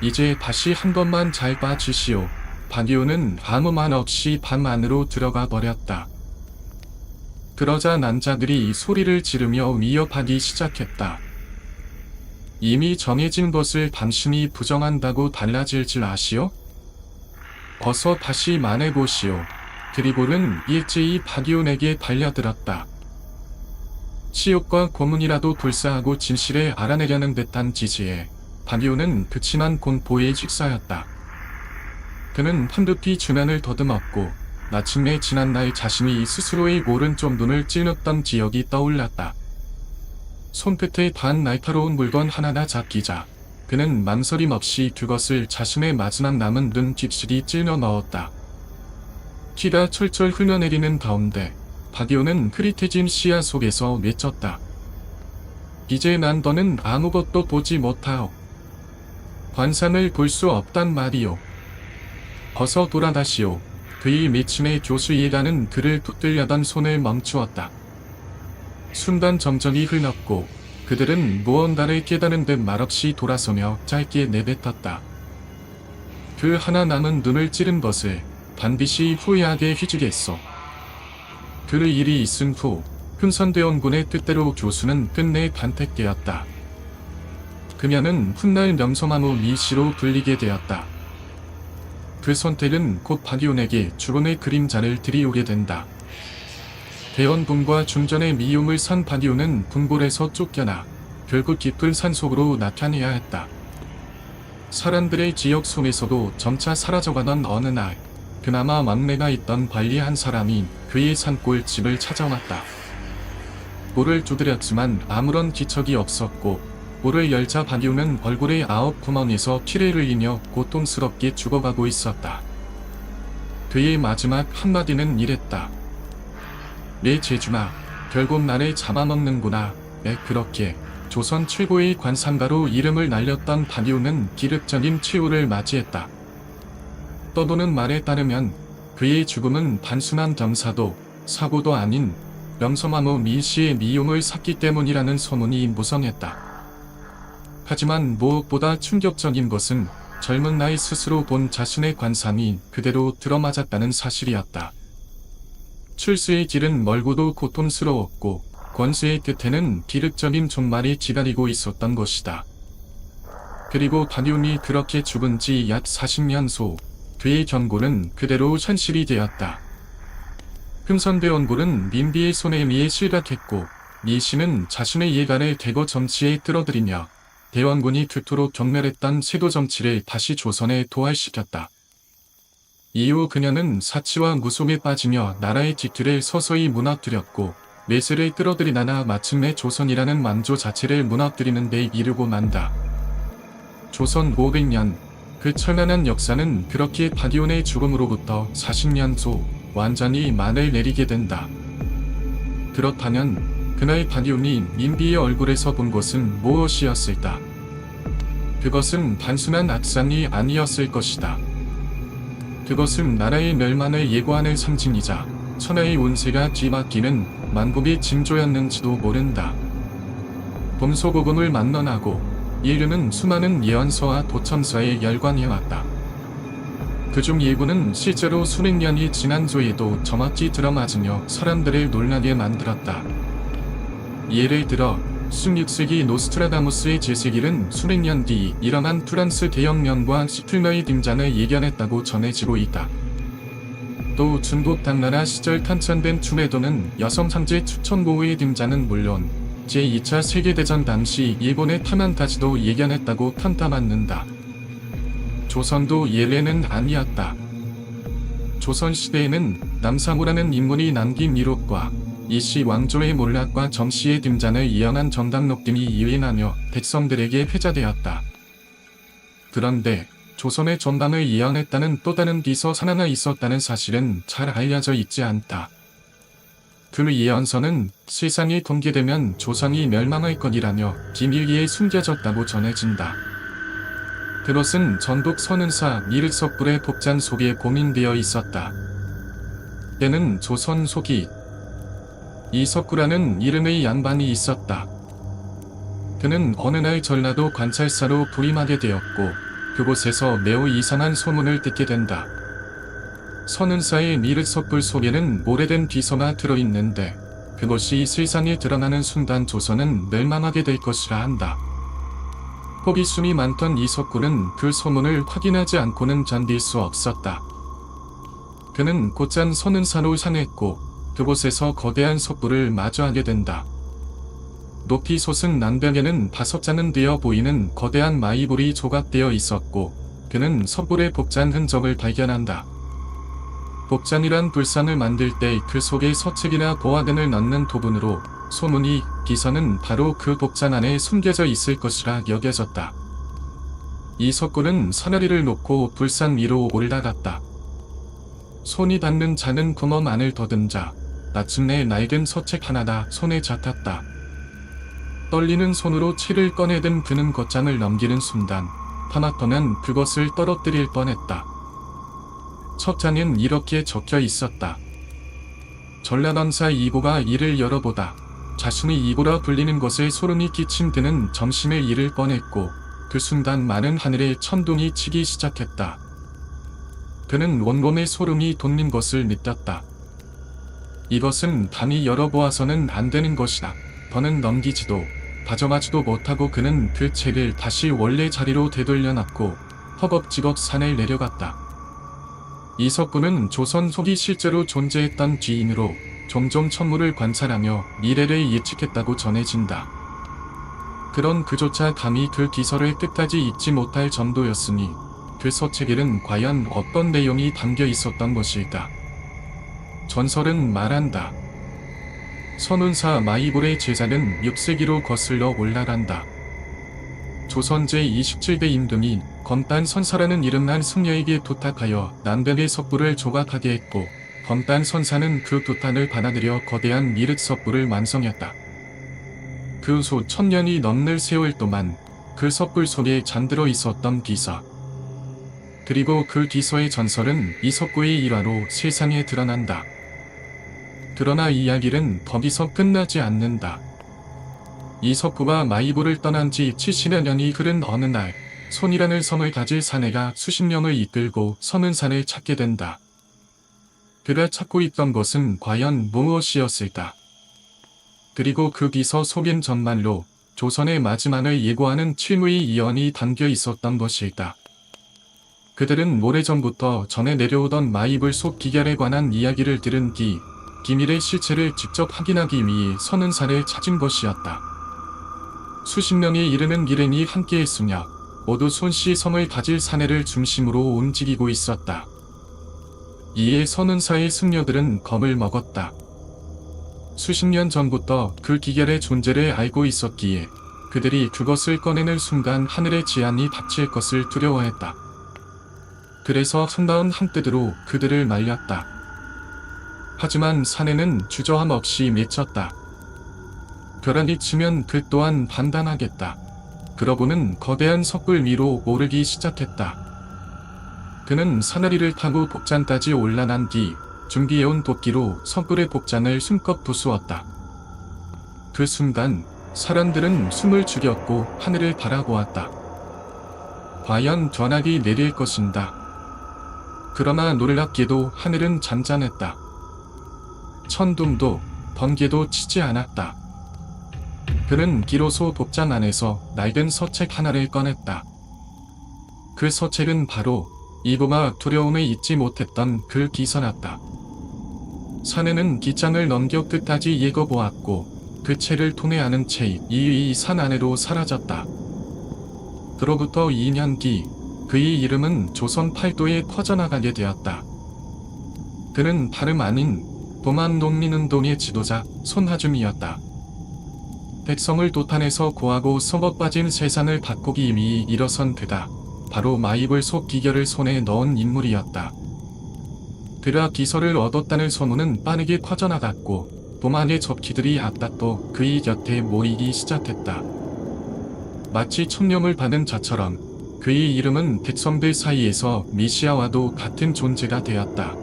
이제 다시 한 번만 잘 봐주시오. 박이훈은 아무 말 없이 방 안으로 들어가 버렸다. 그러자 남자들이 소리를 지르며 위협하기 시작했다. 이미 정해진 것을 당신이 부정한다고 달라질 줄 아시오? 어서 다시 말해보시오. 그리고는 일제히 박이훈에게 달려들었다. 치욕과 고문이라도 불사하고 진실을 알아내려는 듯한 지지에 박이훈은 그치만 공포에 휩싸였다. 그는 황급히 주변을 더듬었고 마침내 지난날 자신이 스스로의 오른쪽 눈을 찔렀던 기억이 떠올랐다. 손끝에 단 날카로운 물건 하나나 잡기자 그는 망설임 없이 그것을 자신의 마지막 남은 눈 깁실이 찔러 넣었다. 피가 철철 흘러내리는 가운데 박이훈은 흐릿해진 시야 속에서 외쳤다. 이제 난 더는 아무것도 보지 못하오. 관상을 볼 수 없단 말이오. 어서 돌아다시오. 그의 미친의 교수이라는 그를 붙들려던 손을 멈추었다. 순간 정적이 흘렀고 그들은 무언가를 깨달은 듯 말없이 돌아서며 짧게 내뱉었다. 그 하나 남은 눈을 찌른 것을 반드시 후회하게 휘주겠소. 그 일이 있은 후 흥선대원군의 뜻대로 교수는 끝내 반택되었다. 그녀는 훗날 명성황후 미씨로 불리게 되었다. 그 선택은 곧 박이훈에게 죽음의 그림자를 들이오게 된다. 대원군과 중전의 미움을 산 박이훈은 궁궐에서 쫓겨나 결국 깊은 산속으로 나타내야 했다. 사람들의 기억 속에서도 점차 사라져가던 어느 날 그나마 막내가 있던 관리 한 사람이 그의 산골 집을 찾아왔다. 문을 두드렸지만 아무런 기척이 없었고 문을 열자 박이훈은 얼굴의 9구멍에서 피를 흘리며 고통스럽게 죽어가고 있었다. 그의 마지막 한마디는 이랬다. 내 재주나 결국 나를 잡아먹는구나. 그렇게 조선 최고의 관상가로 이름을 날렸던 박이훈은 기륵적인 최후를 맞이했다. 떠도는 말에 따르면 그의 죽음은 단순한 경사도 사고도 아닌 명성황후 미씨의 미움을 샀기 때문이라는 소문이 무성했다. 하지만 무엇보다 충격적인 것은 젊은 나이 스스로 본 자신의 관상이 그대로 들어맞았다는 사실이었다. 출세의 길은 멀고도 고통스러웠고 권세의 끝에는 기륵적인 종말이 기다리고 있었던 것이다. 그리고 박이훈이 그렇게 죽은 지 약 40년 소 그의 경고는 그대로 현실이 되었다. 흥선대원군은 민비의 손에 의해 실각했고 미씨는 자신의 예간을 대거 정치에 끌어들이며 대원군이 그토록 경멸했던 세도 정치를 다시 조선에 도활시켰다. 이후 그녀는 사치와 무속에 빠지며 나라의 뒤틀을 서서히 무너뜨렸고 매세를 끌어들이다나 마침내 조선이라는 만조 자체를 무너뜨리는 데 이르고 만다. 조선 500년 그 천연한 역사는 그렇게 박이훈의 죽음으로부터 40년 소 완전히 만을 내리게 된다. 그렇다면 그날 박이훈이 민비의 얼굴에서 본 것은 무엇이었을까? 그것은 단순한 악상이 아니었을 것이다. 그것은 나라의 멸망을 예고하는 상징이자 천하의 운세가 뒤바뀌는 만국의 징조였는지도 모른다. 봄소고금을 만론하고 인류는 수많은 예언서와 도첨서에 열광해왔다. 그중 일부는 실제로 수백 년이 지난 뒤에도 저먹지 들어맞으며 사람들을 놀라게 만들었다. 예를 들어 16세기 노스트라다무스의 제시기는 수백 년 뒤 일어난 프랑스 대혁명과 시틀러의 등장을 예견했다고 전해지고 있다. 또 중국 당나라 시절 탄천된 추매도는 여성 상제 추천고우의 등장은 물론 제2차 세계대전 당시 일본의 탐한까지도 예견했다고 탐탐맞는다. 조선도 예외는 아니었다. 조선시대에는 남사무라는 인물이 남긴 이록과 이씨 왕조의 몰락과 정씨의 등장을 예언한 정당록 등이 유인하며 백성들에게 회자되었다. 그런데 조선의 전방을 예언했다는 또 다른 비서 하나 있었다는 사실은 잘 알려져 있지 않다. 그 예언서는 세상에 공개되면 조선이 멸망할 것이라며 비밀리에 숨겨졌다고 전해진다. 그것은 전국 선은사 미륵석불의 복잔 속에 고민되어 있었다. 때는 조선 소기 이석구라는 이름의 양반이 있었다. 그는 어느 날 전라도 관찰사로 부임하게 되었고 그곳에서 매우 이상한 소문을 듣게 된다. 선은사의 미륵석불 속에는 오래된 비서가 들어있는데 그것이 세상에 드러나는 순간 조선은 멸망하게 될 것이라 한다. 호기심이 많던 이석구는 그 소문을 확인하지 않고는 견딜 수 없었다. 그는 곧장 선은사로 향했고 그곳에서 거대한 석불을 마주하게 된다. 높이 솟은 난벽에는 5잔은 되어 보이는 거대한 마이불이 조각되어 있었고 그는 석불의 복잔 흔적을 발견한다. 복잔이란 불상을 만들 때 그 속에 서책이나 보화근을 넣는 도분으로 소문이 비서는 바로 그 복잔 안에 숨겨져 있을 것이라 여겨졌다. 이 석굴은 사다리를 놓고 불상 위로 올라갔다. 손이 닿는 작은 구멍 안을 더듬자 마침내 낡은 서책 하나가 손에 잡혔다. 떨리는 손으로 채를 꺼내든 그는 겉장을 넘기는 순간 하마터면 그것을 떨어뜨릴 뻔했다. 첫 장엔 이렇게 적혀 있었다. 전라남사 이고가 이를 열어보다 자신이 이고라 불리는 것에 소름이 끼친 그는 점심을 잃을 뻔했고 그 순간 많은 하늘에 천둥이 치기 시작했다. 그는 온몸에 소름이 돋는 것을 느꼈다. 이것은 감히 열어보아서는 안 되는 것이다. 더는 넘기지도 가져가지도 못하고 그는 그 책을 다시 원래 자리로 되돌려놨고 허겁지겁 산을 내려갔다. 이석구는 조선 속이 실제로 존재했던 뒤이므로 종종 천물을 관찰하며 미래를 예측했다고 전해진다. 그런 그조차 감히 그 기설을 끝까지 읽지 못할 정도였으니 그 서책에는 과연 어떤 내용이 담겨 있었던 것일까? 전설은 말한다. 선운사 마이불의 제자는 6세기로 거슬러 올라간다. 조선 제27대 임금이 검단선사라는 이름난 승려에게 부탁하여 남벽의 석불을 조각하게 했고 검단선사는 그 부탁을 받아들여 거대한 미륵석불을 완성했다. 그 후 1000년이 넘는 세월 동안 그 석불 속에 잠들어 있었던 비서. 그리고 그 비서의 전설은 이석구의 일화로 세상에 드러난다. 그러나 이야기는 거기서 끝나지 않는다. 이석구가 마이불을 떠난 지 70여 년이 흐른 어느 날 손이라는 섬을 가질 사내가 수십 명을 이끌고 선은산을 찾게 된다. 그가 찾고 있던 것은 과연 무엇이었을까? 그리고 그 비서 속엔 정말로 조선의 마지막을 예고하는 칠무의 예언이 담겨 있었던 것일까? 그들은 오래전부터 전해 내려오던 마이불 속 기결에 관한 이야기를 들은 뒤 기밀의 실체를 직접 확인하기 위해 선은산을 찾은 것이었다. 수십 년이 이르는 일행이 함께했으며 모두 손씨 섬을 가질 사내를 중심으로 움직이고 있었다. 이에 선은사의 승려들은 겁을 먹었다. 수십 년 전부터 그 기결의 존재를 알고 있었기에 그들이 그것을 꺼내는 순간 하늘의 재앙이 닥칠 것을 두려워했다. 그래서 한다운 한뜻으로 그들을 말렸다. 하지만 사내는 주저함 없이 맺혔다. 벼락이 치면 그 또한 판단하겠다. 그러고는 거대한 석굴 위로 오르기 시작했다. 그는 사다리를 타고 복장까지 올라난 뒤 준비해온 도끼로 석굴의 복장을 숨껏 부수었다. 그 순간 사람들은 숨을 죽였고 하늘을 바라보았다. 과연 전학이 내릴 것인가? 그러나 놀랍게도 하늘은 잔잔했다. 천둥도 번개도 치지 않았다. 그는 비로소 복장 안에서 낡은 서책 하나를 꺼냈다. 그 서책은 바로 이보가 두려움을 잊지 못했던 그 기사였다. 사내는 기장을 넘겨 끝까지 읽어보았고 그 책을 토내하는 채 이 산 안으로 사라졌다. 그로부터 2년 뒤 그의 이름은 조선 팔도에 퍼져나가게 되었다. 그는 다름 아닌 도만농민운동의 지도자 손하줌이었다. 백성을 도탄해서 고하고 썩어 빠진 세상을 바꾸기 이미 일어선 그가 바로 마이블 속 기결을 손에 넣은 인물이었다. 그가 기설을 얻었다는 소문은 빠르게 퍼져나갔고 도만의 접기들이 앞다퉈 그의 곁에 모이기 시작했다. 마치 천명을 받은 자처럼 그의 이름은 백성들 사이에서 메시아와도 같은 존재가 되었다.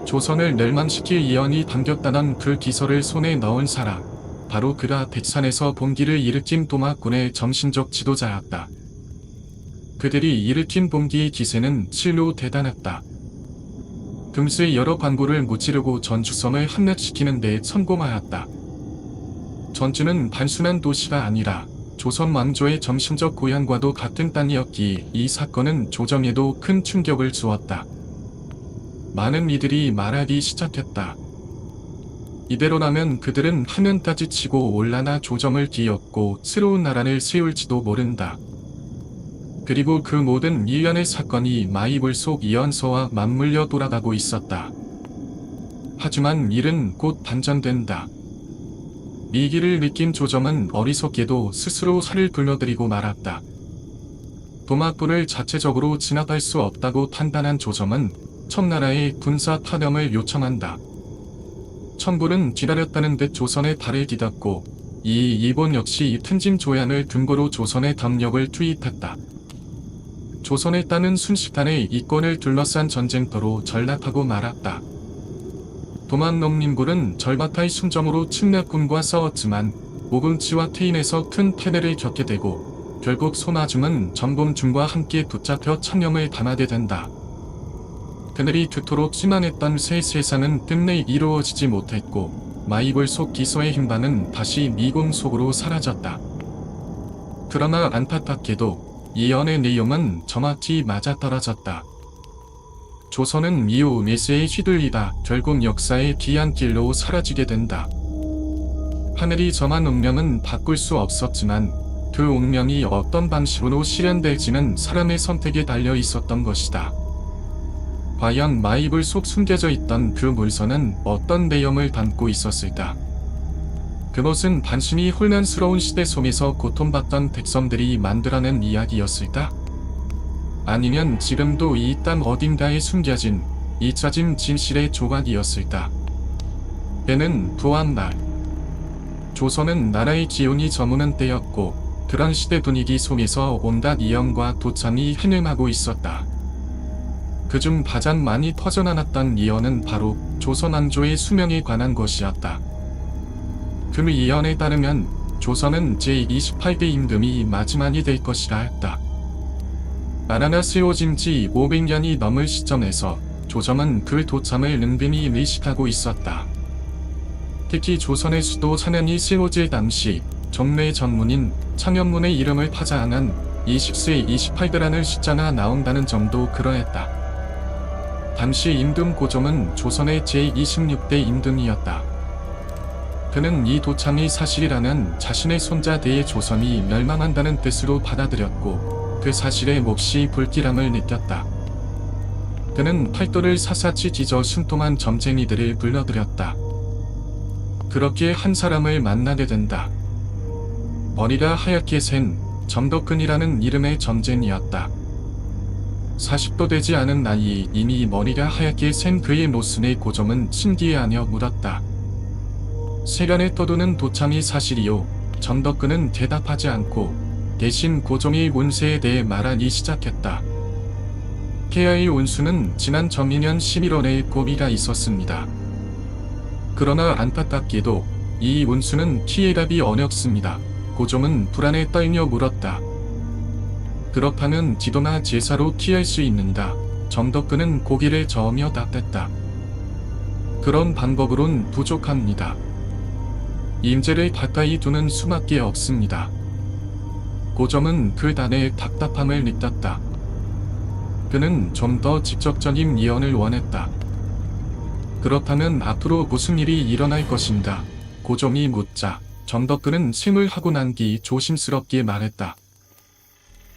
조선을 멸망시킬 예언이 담겼다던 그 기설을 손에 넣은 사람, 바로 그가 백산에서 봉기를 일으킨 도마군의 정신적 지도자였다. 그들이 일으킨 봉기의 기세는 실로 대단했다. 금세 여러 광부를 무찌르고 전주성을 함락시키는 데 성공하였다. 전주는 단순한 도시가 아니라 조선 왕조의 정신적 고향과도 같은 땅이었기에 이 사건은 조정에도 큰 충격을 주었다. 많은 이들이 말하기 시작했다. 이대로라면 그들은 하면까지 치고 올라나 조정을 뒤엎고 새로운 나라를 세울지도 모른다. 그리고 그 모든 일련의 사건이 마이블 속 예언서와 맞물려 돌아가고 있었다. 하지만 일은 곧 반전된다. 위기를 느낀 조정은 어리석게도 스스로 살을 불러들이고 말았다. 도마부를 자체적으로 진압할 수 없다고 판단한 조정은 청나라에 군사 파병을 요청한다. 청부는 기다렸다는 듯 조선의 발을 디뎠고 이 일본 역시 텐진 조약을 근거로 조선의 담력을 투입했다. 조선의 땅은 순식간에 이권을 둘러싼 전쟁터로 전락하고 말았다. 도만농민군은 절박할 심정으로 침략군과 싸웠지만 오금치와 퇴인에서 큰 패배를 겪게 되고 결국 손아줌은 전봉준과 함께 붙잡혀 천명을 당하게 된다. 그들이 그토록 희망했던 새 세상은 끝내 이루어지지 못했고 마이블 속 기서의 힘반은 다시 미궁 속으로 사라졌다. 그러나 안타깝게도 예언의 내용은 정확히 맞아떨어졌다. 조선은 이후 메시에 휘둘리다 결국 역사의 귀한 길로 사라지게 된다. 하늘이 정한 운명은 바꿀 수 없었지만 그 운명이 어떤 방식으로 실현될지는 사람의 선택에 달려 있었던 것이다. 과연 마이블 속 숨겨져 있던 그 물선은 어떤 내용을 담고 있었을까? 그것은 단순히 혼란스러운 시대 속에서 고통받던 백성들이 만들어낸 이야기였을까? 아니면 지금도 이 땅 어딘가에 숨겨진 잊혀진 진실의 조각이었을까? 때는 부활날. 조선은 나라의 기운이 저무는 때였고 그런 시대 분위기 속에서 온갖 예언과 도창이 행행하고 있었다. 그중 가장 많이 퍼져나갔던 예언은 바로 조선 왕조의 수명에 관한 것이었다. 그 예언에 따르면 조선은 제28대 임금이 마지막이 될 것이라 했다. 나라가 세워진 지 500년이 넘을 시점에서 조정은 그 도참을 능빈히 의식하고 있었다. 특히 조선의 수도 찬양이 세워질 당시 정례 전문인 창현문의 이름을 파자한 20세 28대라는 숫자가 나온다는 점도 그러했다. 당시 임금 고종은 조선의 제26대 임금이었다. 그는 이 도창이 사실이라면 자신의 손자 대조선이 멸망한다는 뜻으로 받아들였고 그 사실에 몹시 불길함을 느꼈다. 그는 팔도를 샅샅이 뒤져 숨통한 점쟁이들을 불러들였다. 그렇게 한 사람을 만나게 된다. 머리가 하얗게 센 점덕근이라는 이름의 점쟁이였다. 40도 되지 않은 나이에 이미 머리가 하얗게 센 그의 모습에 고종은 신기해하며 물었다. 세간에 떠도는 도창이 사실이요? 점덕근은 대답하지 않고 대신 고종의 운세에 대해 말하기 시작했다. 폐하의 운수는 지난 전민년 11월에 고비가 있었습니다. 그러나 안타깝게도 이 운수는 키의 답이 어렵습니다. 고종은 불안에 떨며 물었다. 그렇다면 지도나 제사로 키할 수 있는가? 정덕근은 고개를 저으며 답했다. 그런 방법으론 부족합니다. 임재를 가까이 두는 수밖에 없습니다. 고종은 그 단에 답답함을 느꼈다. 그는 좀 더 직접적인 예언을 원했다. 그렇다면 앞으로 무슨 일이 일어날 것인가? 고종이 묻자 정덕근은 쉼을 난 뒤 조심스럽게 말했다.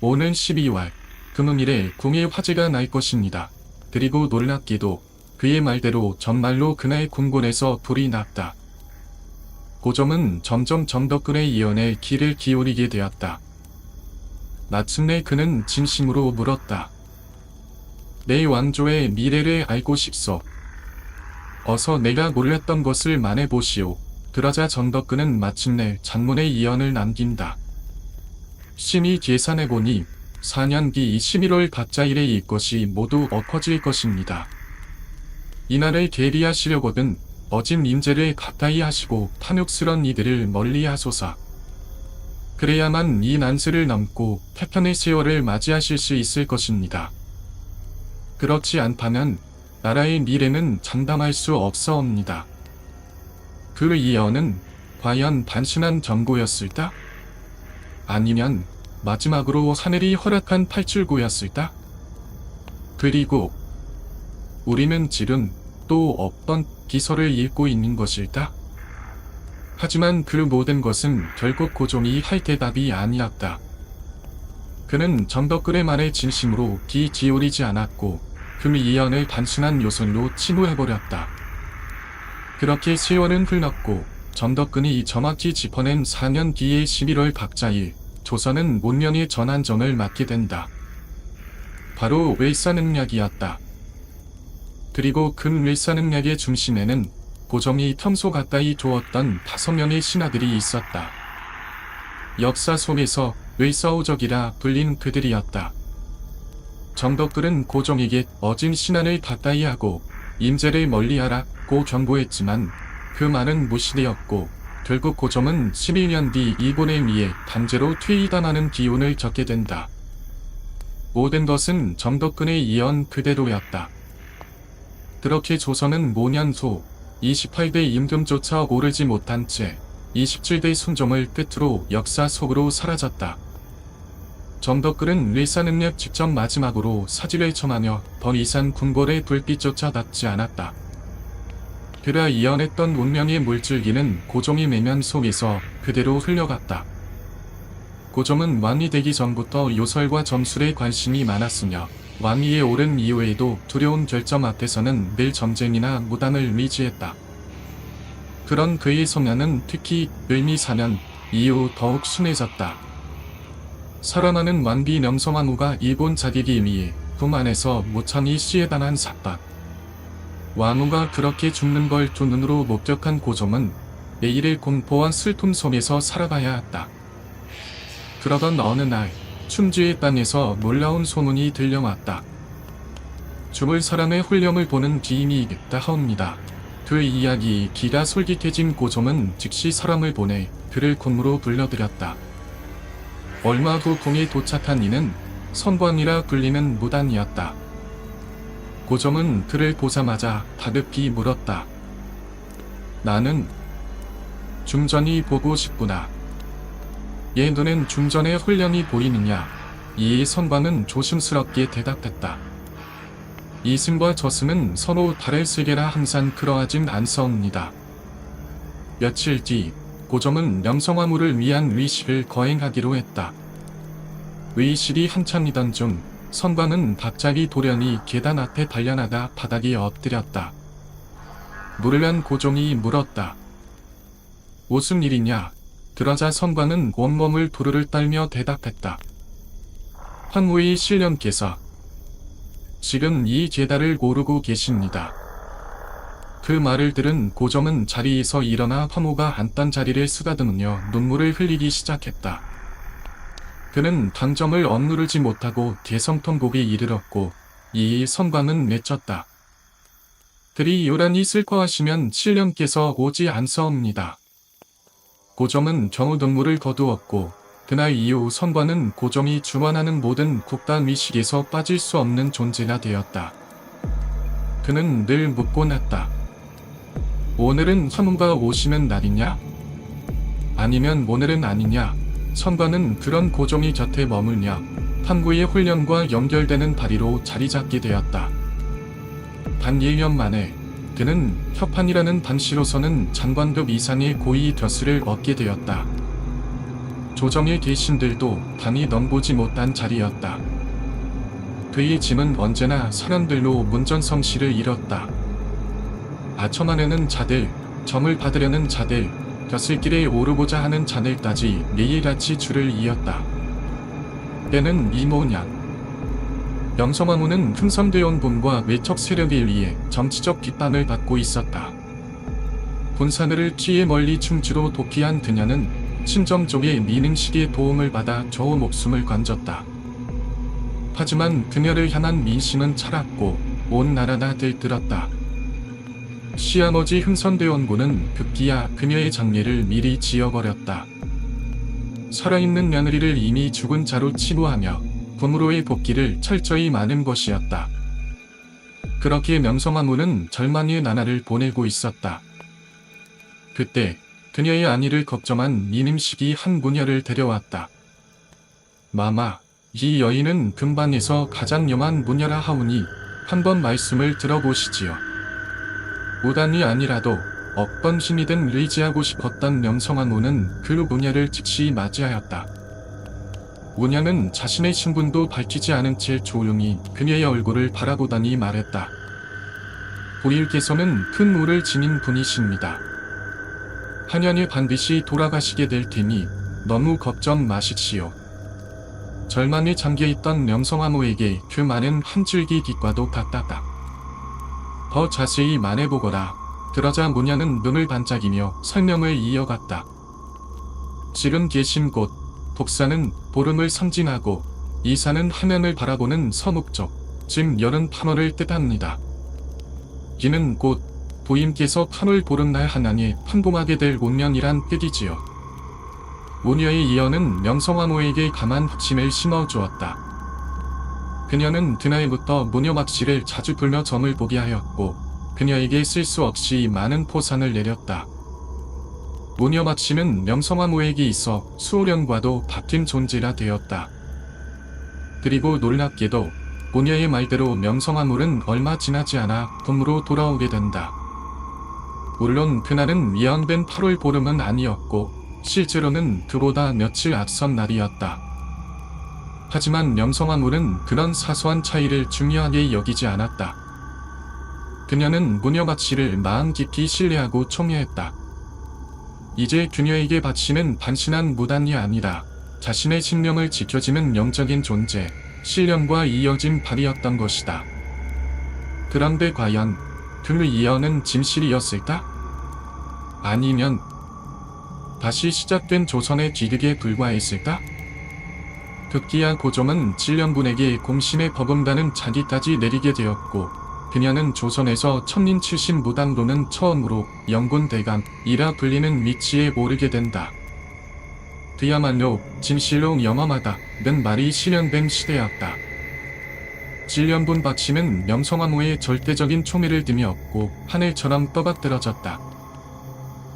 오는 12월 금음일에 궁에 화재가 날 것입니다. 그리고 놀랍게도 그의 말대로 정말로 그날 궁궐에서 불이 났다. 고종은 점점 정덕근의 예언에 귀를 기울이게 되었다. 마침내 그는 진심으로 물었다. 내 왕조의 미래를 알고 싶소. 어서 내가 몰랐던 것을 말해보시오. 그러자 정덕근은 마침내 장문의 예언을 남긴다. 심히 계산해보니 4년 뒤 11월 갑자일에 이것이 모두 엎어질 것입니다. 이날을 계리하시려거든 어진 임재를 가까이 하시고 탐욕스런 이들을 멀리 하소서. 그래야만 이 난세를 넘고 태평의 세월을 맞이하실 수 있을 것입니다. 그렇지 않다면 나라의 미래는 장담할 수 없사옵니다. 그 예언은 과연 단순한 경고였을까? 아니면 마지막으로 하늘이 허락한 탈출구였을까? 그리고 우리는 지금 또 어떤 기설을 읽고 있는 것일까? 하지만 그 모든 것은 결국 고종이 할 대답이 아니었다. 그는 정덕근의 말에 진심으로 귀 기울이지 않았고 그 예언을 단순한 요술로 치부해버렸다. 그렇게 세월은 흘렀고 정덕근이 정확히 짚어낸 4년 뒤의 11월 갑자일 조선은 문명의 전환점을 맞게 된다. 바로 외사능력이었다. 그리고 그 외사능력의 중심에는 고종이 평소 가까이 두었던 5명의 신하들이 있었다. 역사 속에서 외사오적이라 불린 그들이었다. 정덕근은 고종에게 어진 신하를 가까이 하고 임재를 멀리하라고 경고했지만 그 말은 무시되었고 결국 고종은 11년 뒤 일본에 의해 강제로 퇴위당하는 기운을 겪게 된다. 모든 것은 정덕근의 예언 그대로였다. 그렇게 조선은 5년 후 28대 임금조차 오르지 못한 채 27대 순종을 끝으로 역사 속으로 사라졌다. 정덕근은 외사능력 직접 마지막으로 사지를 청하며 더 이상 궁궐의 불빛조차 닿지 않았다. 그가 예언했던 운명의 물줄기는 고종의 내면 속에서 그대로 흘러갔다. 고종은 왕이 되기 전부터 요설과 점술에 관심이 많았으며 왕위에 오른 이후에도 두려운 결점 앞에서는 늘 전쟁이나 무당을 의지했다. 그런 그의 성향은 특히 을미 4년 이후 더욱 순해졌다. 살아나는 왕비 명성황후가 일본 자객에 의해 품 안에서 무참히 시해당한 사건. 왕후가 그렇게 죽는 걸 두 눈으로 목격한 고종은 매일의 공포와 슬픔 속에서 살아가야 했다. 그러던 어느 날 춘주의 땅에서 놀라운 소문이 들려왔다. 죽을 사람의 훈령을 보는 기임이 있다 하옵니다. 그 이야기 기가 솔깃해진 고종은 즉시 사람을 보내 그를 궁으로 불러들였다. 얼마 후 궁에 도착한 이는 선관이라 불리는 무당이었다. 고종은 그를 보자마자 다급히 물었다. 나는 중전이 보고 싶구나. 얘 눈엔 중전의 훈련이 보이느냐? 이에 선관은 조심스럽게 대답했다. 이승과 저승은 서로 다를 세계라 항상 그러하진 않사옵니다. 며칠 뒤 고종은 명성황후를 위한 의식을 거행하기로 했다. 의식이 한참이던 중 선관은 갑자기 돌연히 계단 앞에 달려나가 바닥에 엎드렸다. 물으면 고종이 물었다. 무슨 일이냐? 그러자 선관은 온몸을 부르르 떨며 대답했다. 황후의 신령께서 지금 이 제다를 고르고 계십니다. 그 말을 들은 고종은 자리에서 일어나 황후가 앉던 자리를 쓰다듬으며 눈물을 흘리기 시작했다. 그는 당점을 억누르지 못하고 대성통곡에 이르렀고 이 선관은 맺혔다. 그리 요란히 슬퍼하시면 신령께서 오지 않사옵니다. 고점은 겨우 눈물을 거두었고 그날 이후 선관은 고점이 주관하는 모든 국가 의식에서 빠질 수 없는 존재가 되었다. 그는 늘 묻곤 했다. 오늘은 선우가 오시는 날이냐? 아니면 오늘은 아니냐? 선관은 그런 고종이 곁에 머물며 탐구의 훈련과 연결되는 다리로 자리 잡게 되었다. 단 1년 만에 그는 협판이라는 단시로서는 장관급 이상의 고위 벼슬을 얻게 되었다. 조정의 대신들도 감히 넘보지 못한 자리였다. 그의 짐은 언제나 사람들로 문전성시를 이뤘다. 아첨하려는 자들, 점을 받으려는 자들, 벼슬길에 오르고자 하는 자들까지 매일같이 줄을 이었다. 때는 이모냥. 명성황후는 흥선대원군과 외척 세력에 의해 정치적 비판을 받고 있었다. 군사들을 피해 멀리 충주로 도피한 그녀는 친정 쪽의 민흥식의 도움을 받아 겨우 목숨을 건졌다. 하지만 그녀를 향한 민심은 차갑고 온 나라가 들뜨렀다. 시아버지 흥선대원군은 급기야 그녀의 장례를 미리 지어버렸다. 살아있는 며느리를 이미 죽은 자로 치부하며 부무로의 복귀를 철저히 막은 것이었다. 그렇게 명성황후는 절망의 나날을 보내고 있었다. 그때 그녀의 안위를 걱정한 민임식이 한 무녀를 데려왔다. 마마, 이 여인은 금방에서 가장 염한 무녀라 하오니 한번 말씀을 들어보시지요. 무단이 아니라도 어떤 힘이든 의지하고 싶었던 명성황후는 그 무녀를 즉시 맞이하였다. 무녀는 자신의 신분도 밝히지 않은 채 조용히 그녀의 얼굴을 바라보더니 말했다. 부일께서는 큰 우를 지닌 분이십니다. 한년에 반드시 돌아가시게 될 테니 너무 걱정 마십시오. 절망에 잠겨있던 명성황후에게 그 말은 한 줄기 빛과도 같았다. 더 자세히 말해보거라. 그러자 무녀는 눈을 반짝이며 설명을 이어갔다. 지금 계신 곳, 독산은 보름을 상징하고 이산은 하면을 바라보는 서북쪽, 즉 여름 8월을 뜻합니다. 이는 곧 부임께서 8월 보름날 한양에 판봉하게 될 운명이란 뜻이지요. 무녀의 이언은 명성황후에게 강한 확신을 심어주었다. 그녀는 그날부터 무녀 막씨를 자주 불며 점을 보게 하였고 그녀에게 쓸 수 없이 많은 포상을 내렸다. 무녀 막씨는 명성황후에게 있어 수호령과도 같은 존재가 되었다. 그리고 놀랍게도 무녀의 말대로 명성황후는 얼마 지나지 않아 봄으로 돌아오게 된다. 물론 그날은 예언된 8월 보름은 아니었고 실제로는 그보다 며칠 앞선 날이었다. 하지만 명성황후는 그런 사소한 차이를 중요하게 여기지 않았다. 그녀는 무녀 막씨를 마음 깊이 신뢰하고 총애했다. 이제 그녀에게 바치는 단순한 무단이 아니라 자신의 신명을 지켜주는 영적인 존재, 신령과 이어진 발이었던 것이다. 그런데 과연 그 이언은 진실이었을까? 아니면 다시 시작된 조선의 기극에 불과했을까? 급기야 고종은 진령군에게 공신에 버금가는 자기까지 내리게 되었고 그녀는 조선에서 천민 출신 무당로는 처음으로 영군대감이라 불리는 위치에 오르게 된다. 그야말로 진실로 영험하다는 말이 실현된 시대였다. 진령군 박씨는 명성황후의 절대적인 총애를 듬었고 하늘처럼 떠받들어졌다.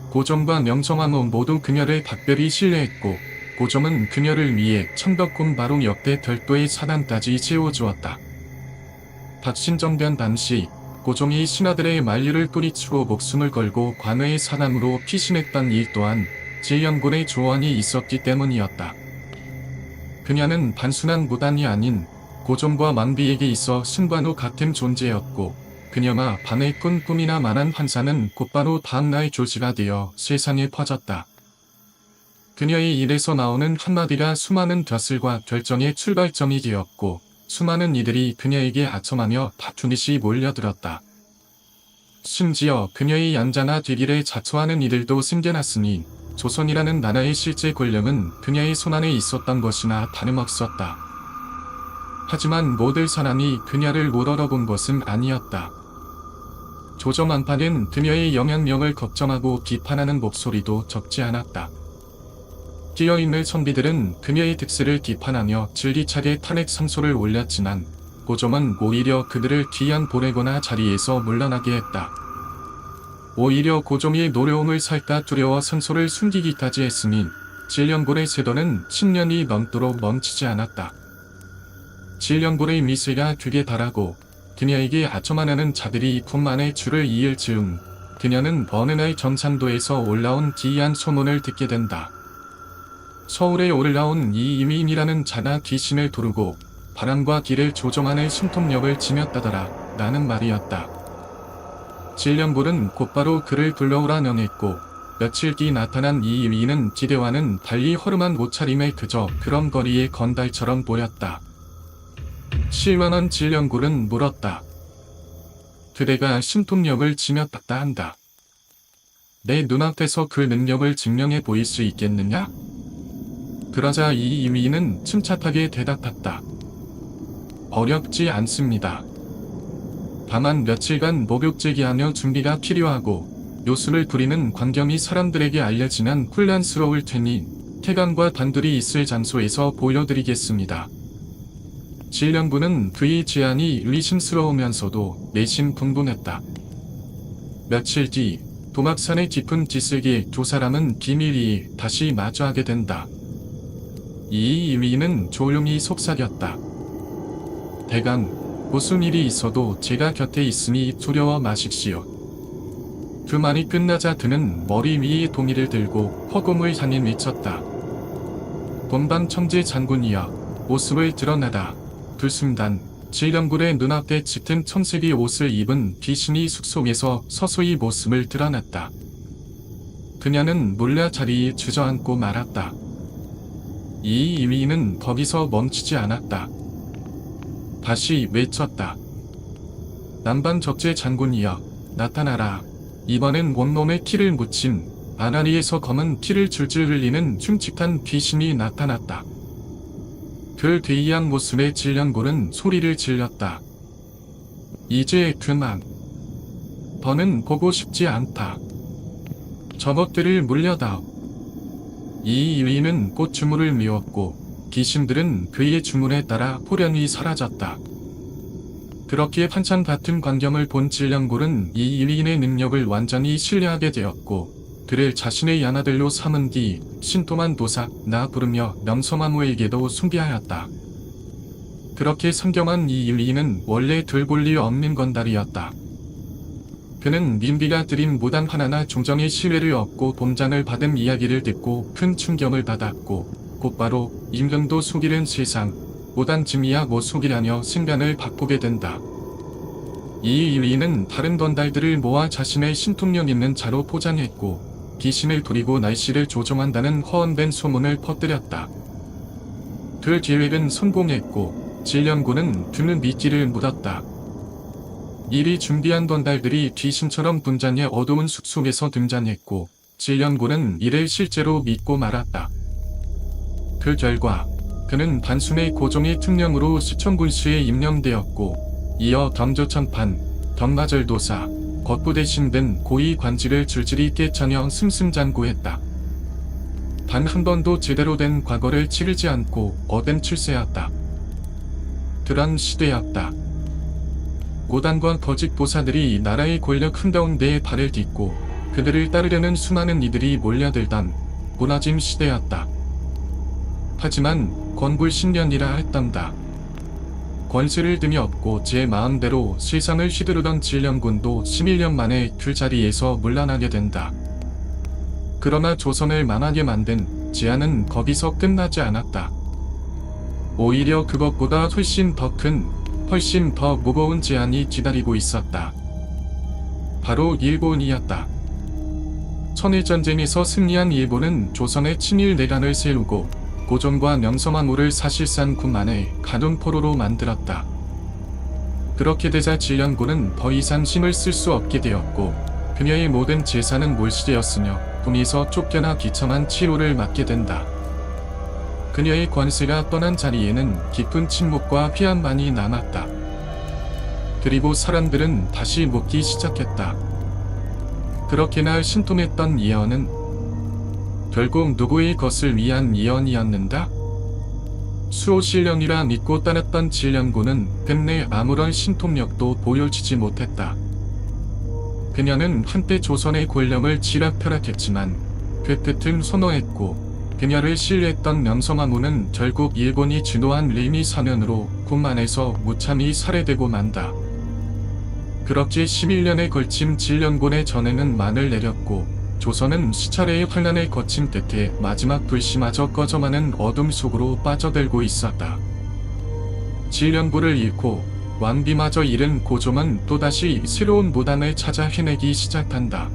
고종과 명성황후 모두 그녀를 각별히 신뢰했고 고종은 그녀를 위해 천덕궁 바로 옆에 별도의 사당까지 세워주었다. 박신정변 당시 고종이 신하들의 만류를 뿌리치고 목숨을 걸고 관외의 사당으로 피신했던 일 또한 진령군의 조언이 있었기 때문이었다. 그녀는 단순한 무단이 아닌 고종과 만비에게 있어 신관우 같은 존재였고 그녀가 밤에 꾼 꿈이나 말한 환상은 곧바로 다음날 조지가 되어 세상에 퍼졌다. 그녀의 일에서 나오는 한마디가 수많은 벼슬과 결정의 출발점이 되었고 수많은 이들이 그녀에게 아첨하며 다투듯이 몰려들었다. 심지어 그녀의 양자나 뒤길에 자초하는 이들도 생겨났으니 조선이라는 나라의 실제 권력은 그녀의 손안에 있었던 것이나 다름없었다. 하지만 모든 사람이 그녀를 우러러본 것은 아니었다. 조정 안팎은 그녀의 영향력을 걱정하고 비판하는 목소리도 적지 않았다. 끼어있는 선비들은 그녀의 득세를 비판하며 질기차게 탄핵 상소를 올렸지만 고종은 오히려 그들을 귀양 보내거나 자리에서 물러나게 했다. 오히려 고종이 노려움을 살까 두려워 상소를 숨기기까지 했으니 질령군의 세도는 10년이 넘도록 멈추지 않았다. 질령군의 미세가 극에 달하고 그녀에게 아첨하는 자들이 군만의 줄을 이을 즈음 그녀는 어느 날 경상도에서 올라온 기이한 소문을 듣게 된다. 서울에 올라온 이임인이라는 자가 귀신을 두르고 바람과 길을 조종하는 신통력을 지녔다더라 라는 말이었다. 질령군은 곧바로 그를 불러오라 명했고 며칠 뒤 나타난 이임인은 기대와는 달리 허름한 옷차림에 그저 그런 거리의 건달처럼 보였다. 실망한 질령군은 물었다. 그대가 신통력을 지녔다 한다. 내 눈앞에서 그 능력을 증명해 보일 수 있겠느냐? 그러자 이임인은 침착하게 대답했다. 어렵지 않습니다. 다만 며칠간 목욕제기하며 준비가 필요하고 요술을 부리는 광경이 사람들에게 알려지면 혼란스러울 테니 태강과 단둘이 있을 장소에서 보여드리겠습니다. 질령군은 그의 제안이 의심스러우면서도 내심 궁금했다. 며칠 뒤 도막산의 깊은 지슬기 두 사람은 기밀이 다시 마주하게 된다. 이임인은 조용히 속삭였다. 대강, 무슨 일이 있어도 제가 곁에 있으니 두려워 마십시오. 그 말이 끝나자 그는 머리 위에 동이를 들고 허공을 향해 외쳤다. 본방 청제 장군이여, 모습을 드러내다. 그 순간 질령군의 눈앞에 짙은 청색의 옷을 입은 귀신이 숲속에서 서서히 모습을 드러냈다. 그녀는 몰래 자리에 주저앉고 말았다. 이임인은 거기서 멈추지 않았다. 다시 외쳤다. 남방 적재 장군이여, 나타나라. 이번엔 온몸에 티를 묻힌 아라리에서 검은 피를 줄줄 흘리는 흉측한 귀신이 나타났다. 그 괴이한 모습에 질령군은 소리를 질렀다. 이제 그만. 더는 보고 싶지 않다. 저것들을 물려다오. 이 유인은 곧 주문을 미웠고 귀신들은 그의 주문에 따라 호련히 사라졌다. 그렇게 한참 같은 광경을 본 질령군은 이 유인의 능력을 완전히 신뢰하게 되었고 그를 자신의 양아들로 삼은 뒤 신토만 도사 나 부르며 명성화무에게도 숭배하였다. 그렇게 성경한 이 유인은 원래 들볼리 없는 건달이었다. 그는 민비가 드린 무당 하나나 종정의 신뢰를 얻고 본장을 받은 이야기를 듣고 큰 충격을 받았고 곧바로 임금도 속이는 세상, 무당쯤이야 뭐 속이라며 신간을 바꾸게 된다. 이 유인은 다른 건달들을 모아 자신의 신통력 있는 자로 포장했고 귀신을 부리고 날씨를 조종한다는 허언된 소문을 퍼뜨렸다. 그 계획은 성공했고 질령군은 그는 미끼를 묻었다. 이리 준비한 건달들이 귀신처럼 분장해 어두운 숲속에서 등장했고 질령군은 이를 실제로 믿고 말았다. 그 결과 그는 단순히 고종의 특령으로 시청군수에 임명되었고 이어 덤조천판, 덤마절도사, 겉부대신 등 고위 관직을 줄줄이 깨차며 승승장구했다. 단 한 번도 제대로 된 과거를 치르지 않고 얻은 출세였다. 그런 시대였다. 고단과 거짓 보사들이 나라의 권력 한가운데에 발을 딛고 그들을 따르려는 수많은 이들이 몰려들던 무너짐 시대였다. 하지만 건불신년이라 했단다. 권세를 등에 업고 제 마음대로 세상을 휘두르던 질령군도 11년 만에 그 자리에서 물러나게 된다. 그러나 조선을 망하게 만든 제안은 거기서 끝나지 않았다. 오히려 그것보다 훨씬 더 무거운 제안이 기다리고 있었다. 바로 일본이었다. 천일전쟁에서 승리한 일본은 조선의 친일 내란을 세우고 고종과 명성황후를 사실상 군만의 가둔포로로 만들었다. 그렇게 되자 질령군은 더 이상 힘을 쓸 수 없게 되었고 그녀의 모든 재산은 몰시되었으며 궁에서 쫓겨나 비참한 치료를 맞게 된다. 그녀의 권세가 떠난 자리에는 깊은 침묵과 피함만이 남았다. 그리고 사람들은 다시 묻기 시작했다. 그렇게나 신통했던 예언은 결국 누구의 것을 위한 예언이었는가? 수호신령이라 믿고 따랐던 진련군은 끝내 아무런 신통력도 보여주지 못했다. 그녀는 한때 조선의 권력을 쥐락펴락했지만 그 끝은 선호했고 그녀를 신뢰했던 명성황후는 결국 일본이 주도한 림이 사면으로 궁 안에서 무참히 살해되고 만다. 그렇게 11년에 걸친 진련군의 전에는 만을 내렸고 조선은 수차례의 환란을 거친 끝에 마지막 불씨마저 꺼져가는 어둠 속으로 빠져들고 있었다. 진련군을 잃고 왕비마저 잃은 고종은 또다시 새로운 무당을 찾아 헤매기 시작한다.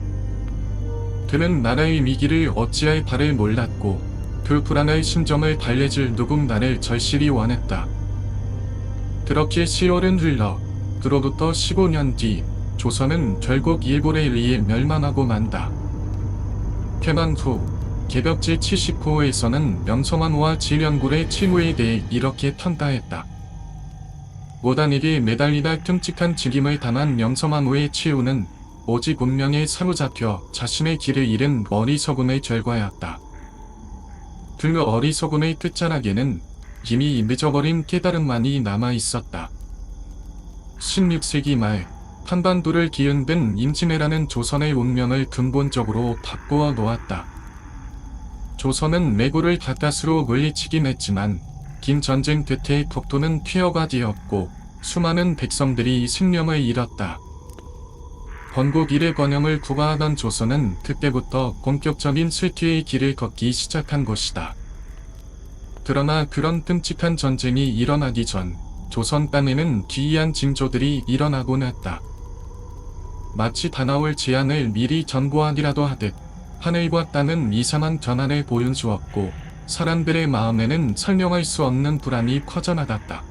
그는 나라의 위기를 어찌할 바를 몰랐고 그 불안할 심정을 달래줄 누군가를 절실히 원했다. 그렇게 10월은 흘러 그로부터 15년 뒤 조선은 결국 일본에 의해 멸망하고 만다. 개방 후 개벽제 70호에서는 명성황후와 진련군의 칭후에 대해 이렇게 평가했다. 무당에게 매달리다 끔찍한 직임을 당한 명성황후의 치유는 오직 운명에 사로잡혀 자신의 길을 잃은 어리석음의 결과였다. 그 어리석음의 끝자락에는 이미 늦어버린 깨달음만이 남아있었다. 16세기 말 한반도를 뒤흔든 임진왜란은 조선의 운명을 근본적으로 바꾸어 놓았다. 조선은 매국을 바깥으로 물리치긴 했지만 긴 전쟁 끝에 국토는 폐허가 되었고 수많은 백성들이 생명을 잃었다. 건국 이래 번영을 구가하던 조선은 그때부터 본격적인 쇠퇴의 길을 걷기 시작한 것이다. 그러나 그런 끔찍한 전쟁이 일어나기 전 조선 땅에는 기이한 징조들이 일어나곤 했다. 마치 다나올 재앙을 미리 전보하기라도 하듯 하늘과 땅은 이상한 전환을 보여주었고 사람들의 마음에는 설명할 수 없는 불안이 퍼져나갔다.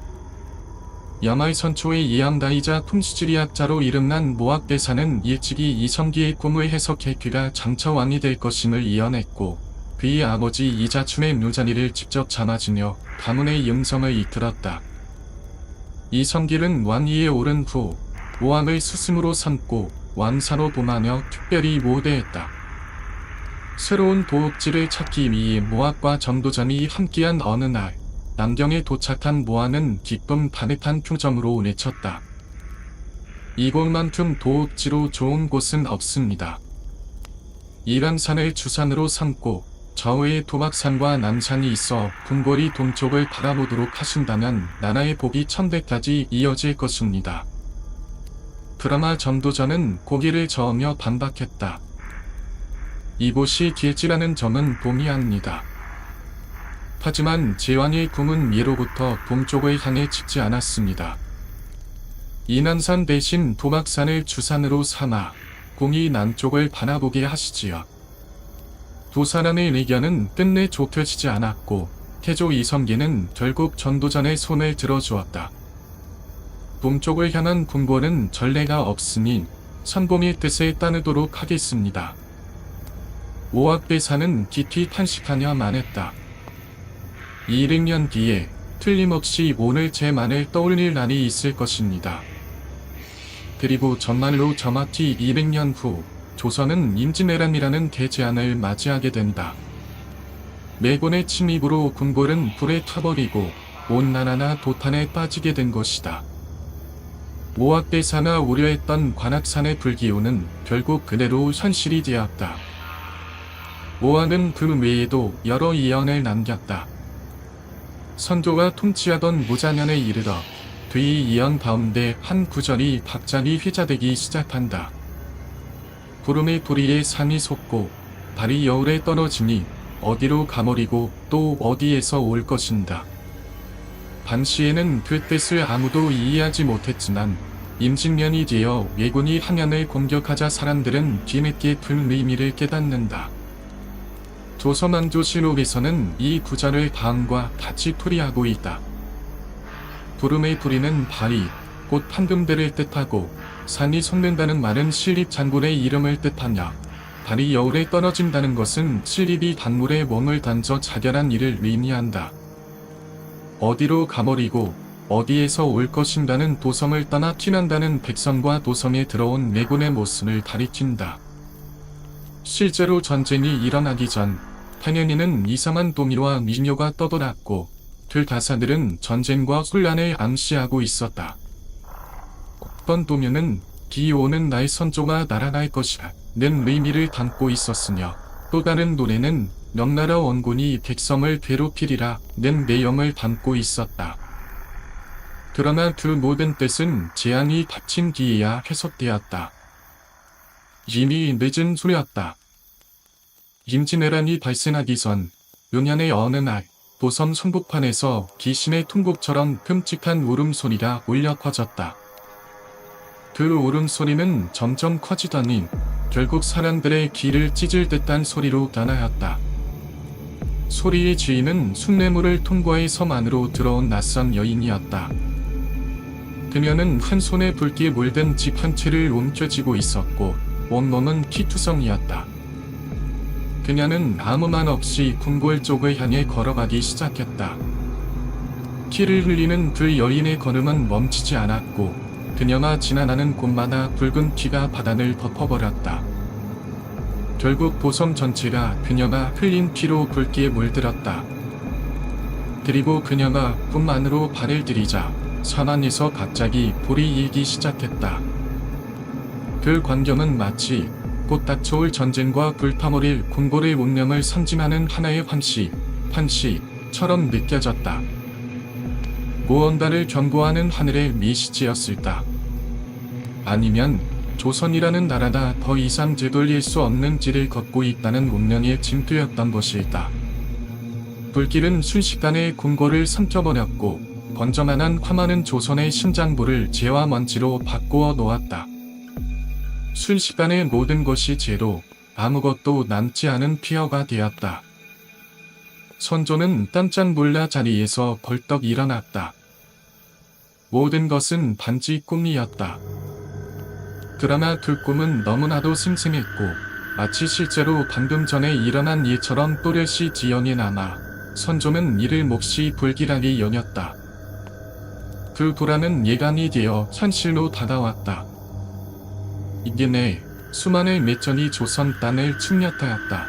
야말선초의 이암다이자 풍수지리학자로 이름난 모학대사는 일찍이 이성기의 꿈을 해석해 그가 장차 왕이 될 것임을 예언했고 그의 아버지 이자춘의 묘자리를 직접 잡아주며 가문의 영성을 이끌었다. 이성길은 왕위에 오른 후 모함을 스승으로 삼고 왕사로 봉하며 특별히 모대했다. 새로운 도읍지를 찾기 위해 모학과 전도전이 함께한 어느 날 남경에 도착한 모아는 기쁨 가득한 표정으로 외쳤다. 이곳만큼 도읍지로 좋은 곳은 없습니다. 이란산을 주산으로 삼고 저우에 도박산과 남산이 있어 궁궐이 동쪽을 바라보도록 하신다면 나라의 복이 천대까지 이어질 것입니다. 그러나 전도전은 고개를 저으며 반박했다. 이곳이 길지라는 점은 동의합니다. 하지만 제왕의 궁은 예로부터 동쪽을 향해 짓지 않았습니다. 이난산 대신 도박산을 주산으로 삼아 궁이 남쪽을 바라보게 하시지요. 두 사람의 의견은 끝내 좁혀지지 않았고 태조 이성계는 결국 전도전에 손을 들어주었다. 동쪽을 향한 궁궐은 전례가 없으니 선봉의 뜻에 따르도록 하겠습니다. 모학대사는 깊이 탄식하며 말했다. 200년 뒤에 틀림없이 오늘 제 말을 떠올릴 날이 있을 것입니다. 그리고 정말로 정확히 200년 후 조선은 임진왜란이라는 대재앙을 맞이하게 된다. 매곤의 침입으로 궁궐은 불에 타버리고 온 나라나 도탄에 빠지게 된 것이다. 모학대사가 우려했던 관악산의 불기운은 결국 그대로 현실이 되었다. 모학은 그 외에도 여러 예언을 남겼다. 선조가 통치하던 무자년에 이르러 그의 예언 가운데 한 구절이 갑자기 회자되기 시작한다. 구름의 부리에 산이 솟고 달이 여울에 떨어지니 어디로 가버리고 또 어디에서 올 것인가. 당시에는 그 뜻을 아무도 이해하지 못했지만 임진년이 되어 왜군이 한양을 공격하자 사람들은 뒤늦게 그 의미를 깨닫는다. 조선왕조실록에서는 이 구절을 다음과 같이 풀이하고 있다. 구름의 부리는 바위, 곧 판금대를 뜻하고 산이 솟는다는 말은 신립 장군의 이름을 뜻하며 달이 여울에 떨어진다는 것은 신립이 단물에 몸을 던져 자결한 일을 의미한다. 어디로 가버리고 어디에서 올 것인가는 도성을 떠나 피난다는 백성과 도성에 들어온 왜군의 모습을 가리킨다. 실제로 전쟁이 일어나기 전 한현이는 이상한 도미와 미녀가 떠돌았고 그 가사들은 전쟁과 혼란을 암시하고 있었다. 어떤 도면은 기오는 나의 선조가 날아갈 것이라 는 의미를 담고 있었으며 또 다른 노래는 명나라 원군이 백성을 괴롭히리라 는 내용을 담고 있었다. 그러나 그 모든 뜻은 재앙이 닥친 뒤에야 해석되었다. 이미 늦은 소리였다. 임진왜란이 발생하기 전 용년의 어느 날 도섬 성북판에서 귀신의 통곡처럼 끔찍한 울음소리가 울려 퍼졌다. 그 울음소리는 점점 커지더니 결국 사람들의 귀를 찢을 듯한 소리로 변하였다. 소리의 주인은 숭례물을 통과해 섬 안으로 들어온 낯선 여인이었다. 그녀는 한 손에 붉게 물든 집 한 채를 움켜쥐고 있었고 온몸은 피투성이었다. 그녀는 아무 말 없이 궁궐 쪽을 향해 걸어가기 시작했다. 피를 흘리는 그 여인의 걸음은 멈추지 않았고 그녀가 지나가는 곳마다 붉은 피가 바닥을 덮어버렸다. 결국 도섬 전체가 그녀가 흘린 피로 붉게 물들었다. 그리고 그녀가 꿈 안으로 발을 들이자 산 안에서 갑자기 불이 일기 시작했다. 그 광경은 마치 곧 닥쳐올 전쟁과 불타오를 궁궐의 운명을 상징하는 하나의 환시처럼 느껴졌다. 무언가를 경고하는 하늘의 메시지였을까? 아니면 조선이라는 나라가 더 이상 되돌릴 수 없는 길을 걷고 있다는 운명의 징표였던 것일까? 불길은 순식간에 궁궐을 삼켜버렸고 번져만한 화많은 조선의 심장부를 재와 먼지로 바꾸어 놓았다. 순식간에 모든 것이 재로 아무것도 남지 않은 폐허가 되었다. 선조는 깜짝 놀라 자리에서 벌떡 일어났다. 모든 것은 단지 꿈이었다. 그러나 그 꿈은 너무나도 생생했고 마치 실제로 방금 전에 일어난 일처럼 또렷이 지연이 남아 선조는 이를 몹시 불길하게 여겼다. 그 불안은 예감이 되어 현실로 다가왔다. 이듬해 수많은 매천이 조선 땅을 침략하였다.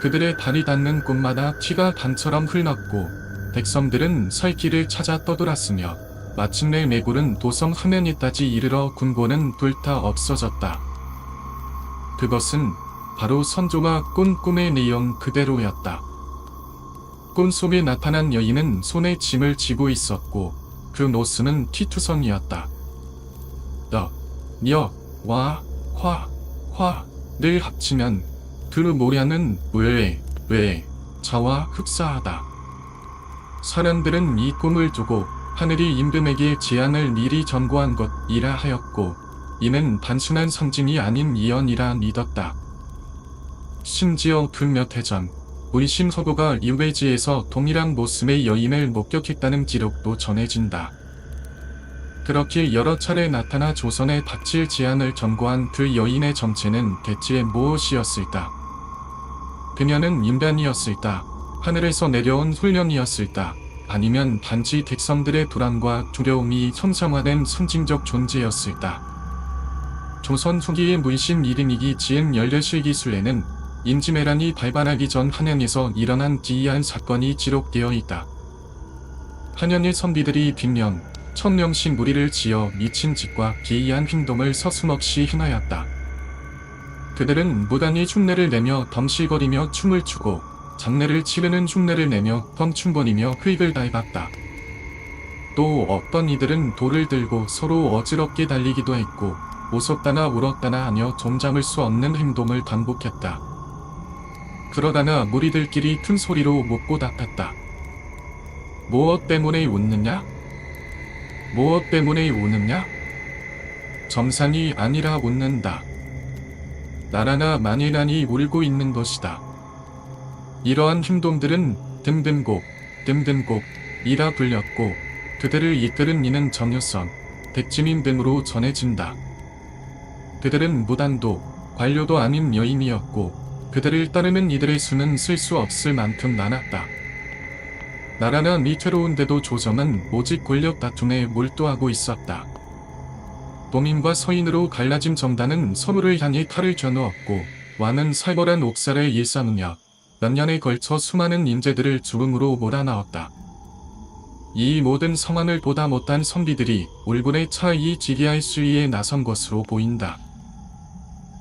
그들의 발이 닿는 곳마다 피가 강처럼 흘렀고 백성들은 살 길을 찾아 떠돌았으며 마침내 매굴은 도성 화면에까지 이르러 궁궐은 불타 없어졌다. 그것은 바로 선조가 꾼 꿈의 내용 그대로였다. 꿈 속에 나타난 여인은 손에 짐을 쥐고 있었고 그 노스는 티투성이었다. 와, 를 합치면 그 모양은 자와 흡사하다. 사람들은 이 꿈을 두고 하늘이 임금에게 재앙을 미리 전고한 것이라 하였고 이는 단순한 상징이 아닌 예언이라 믿었다. 심지어 그 몇 해 전 문신 서고가 유배지에서 동일한 모습의 여인을 목격했다는 기록도 전해진다. 그렇게 여러 차례 나타나 조선에 닥칠 재앙을 전고한 그 여인의 정체는 대체 무엇이었을까? 그녀는 인간이었을까? 하늘에서 내려온 훈련이었을까? 아니면 단지 백성들의 불안과 두려움이 형상화된 상징적 존재였을까? 조선 후기의 문신 1인이기 지은 연례실기술에는 임진왜란이 발발하기 전 한양에서 일어난 기이한 사건이 기록되어 있다. 한양의 선비들이 빈명, 천명씩 무리를 지어 미친 짓과 기이한 행동을 서슴없이 행하였다. 그들은 무단히 흉내를 내며 덤실거리며 춤을 추고 장례를 치르는 흉내를 내며 펑충거리며 흙을 밟았다. 또 어떤 이들은 돌을 들고 서로 어지럽게 달리기도 했고 웃었다나 울었다나 하며 종잡을 수 없는 행동을 반복했다. 그러다가 무리들끼리 큰 소리로 묻고 닦았다. 무엇 때문에 웃느냐? 무엇 때문에 우느냐? 정상이 아니라 웃는다. 나라가 만일하니 울고 있는 것이다. 이러한 행동들은 듬듬곡이라 불렸고 그들을 이끄는 이는 정유성, 백지민 등으로 전해진다. 그들은 무단도, 관료도 아닌 여인이었고 그들을 따르는 이들의 수는 쓸 수 없을 만큼 많았다. 나라가 위태로운데도 조정은 오직 권력 다툼에 몰두하고 있었다. 도민과 서인으로 갈라진 정단은 서로를 향해 칼을 겨누었고 왕은 살벌한 옥살을 일삼으며 몇 년에 걸쳐 수많은 인재들을 죽음으로 몰아넣었다. 이 모든 성황을 보다 못한 선비들이 울분에 차 이 지리아의 수위에 나선 것으로 보인다.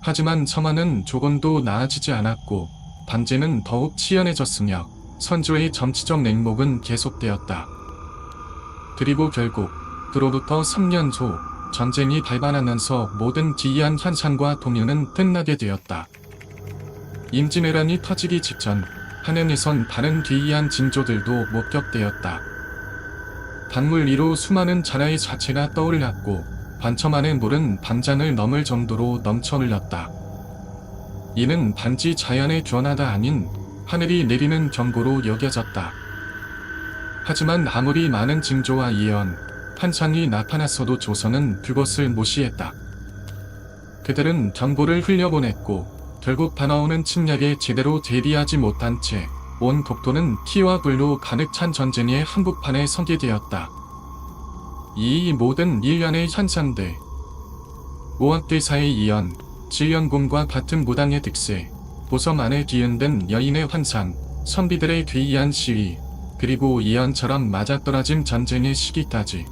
하지만 첨화는 조금도 나아지지 않았고 반지는 더욱 치연해졌으며 선조의 정치적 냉목은 계속되었다. 그리고 결국 그로부터 3년 후 전쟁이 발발하면서 모든 기이한 현상과 동요는 끝나게 되었다. 임진왜란이 터지기 직전 한양에선 다른 기이한 징조들도 목격되었다. 단물 위로 수많은 자라의 자체가 떠올랐고 반첨 안의 물은 반잔을 넘을 정도로 넘쳐 흘렀다. 이는 단지 자연의 변화가 아닌 하늘이 내리는 경고로 여겨졌다. 하지만 아무리 많은 징조와 예언, 환상이 나타났어도 조선은 그것을 무시했다. 그들은 경보를 흘려보냈고 결국 다가오는 침략에 제대로 대비하지 못한 채 온 국토는 피와 불로 가득 찬 전쟁의 한복판에 서게 되었다. 이 모든 일련의 현상들, 오학대사의 예언, 질연공과 같은 무당의 득세, 보섬 안에 뒤흔든 여인의 환상, 선비들의 괴이한 시위, 그리고 예언처럼 맞아떨어진 전쟁의 시기까지.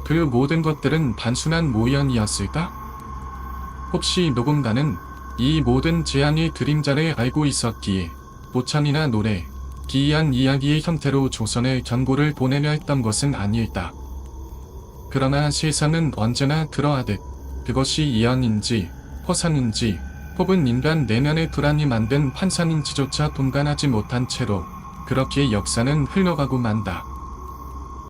그 모든 것들은 단순한 모연이었을까? 혹시 누군가는 이 모든 재앙의 그림자를 알고 있었기에 모창이나 노래, 기이한 이야기의 형태로 조선에 경고를 보내려 했던 것은 아닐까. 그러나 세상은 언제나 그러하듯 그것이 예언인지 허상인지 혹은 인간 내면의 불안이 만든 환상인지조차 분간하지 못한 채로 그렇게 역사는 흘러가고 만다.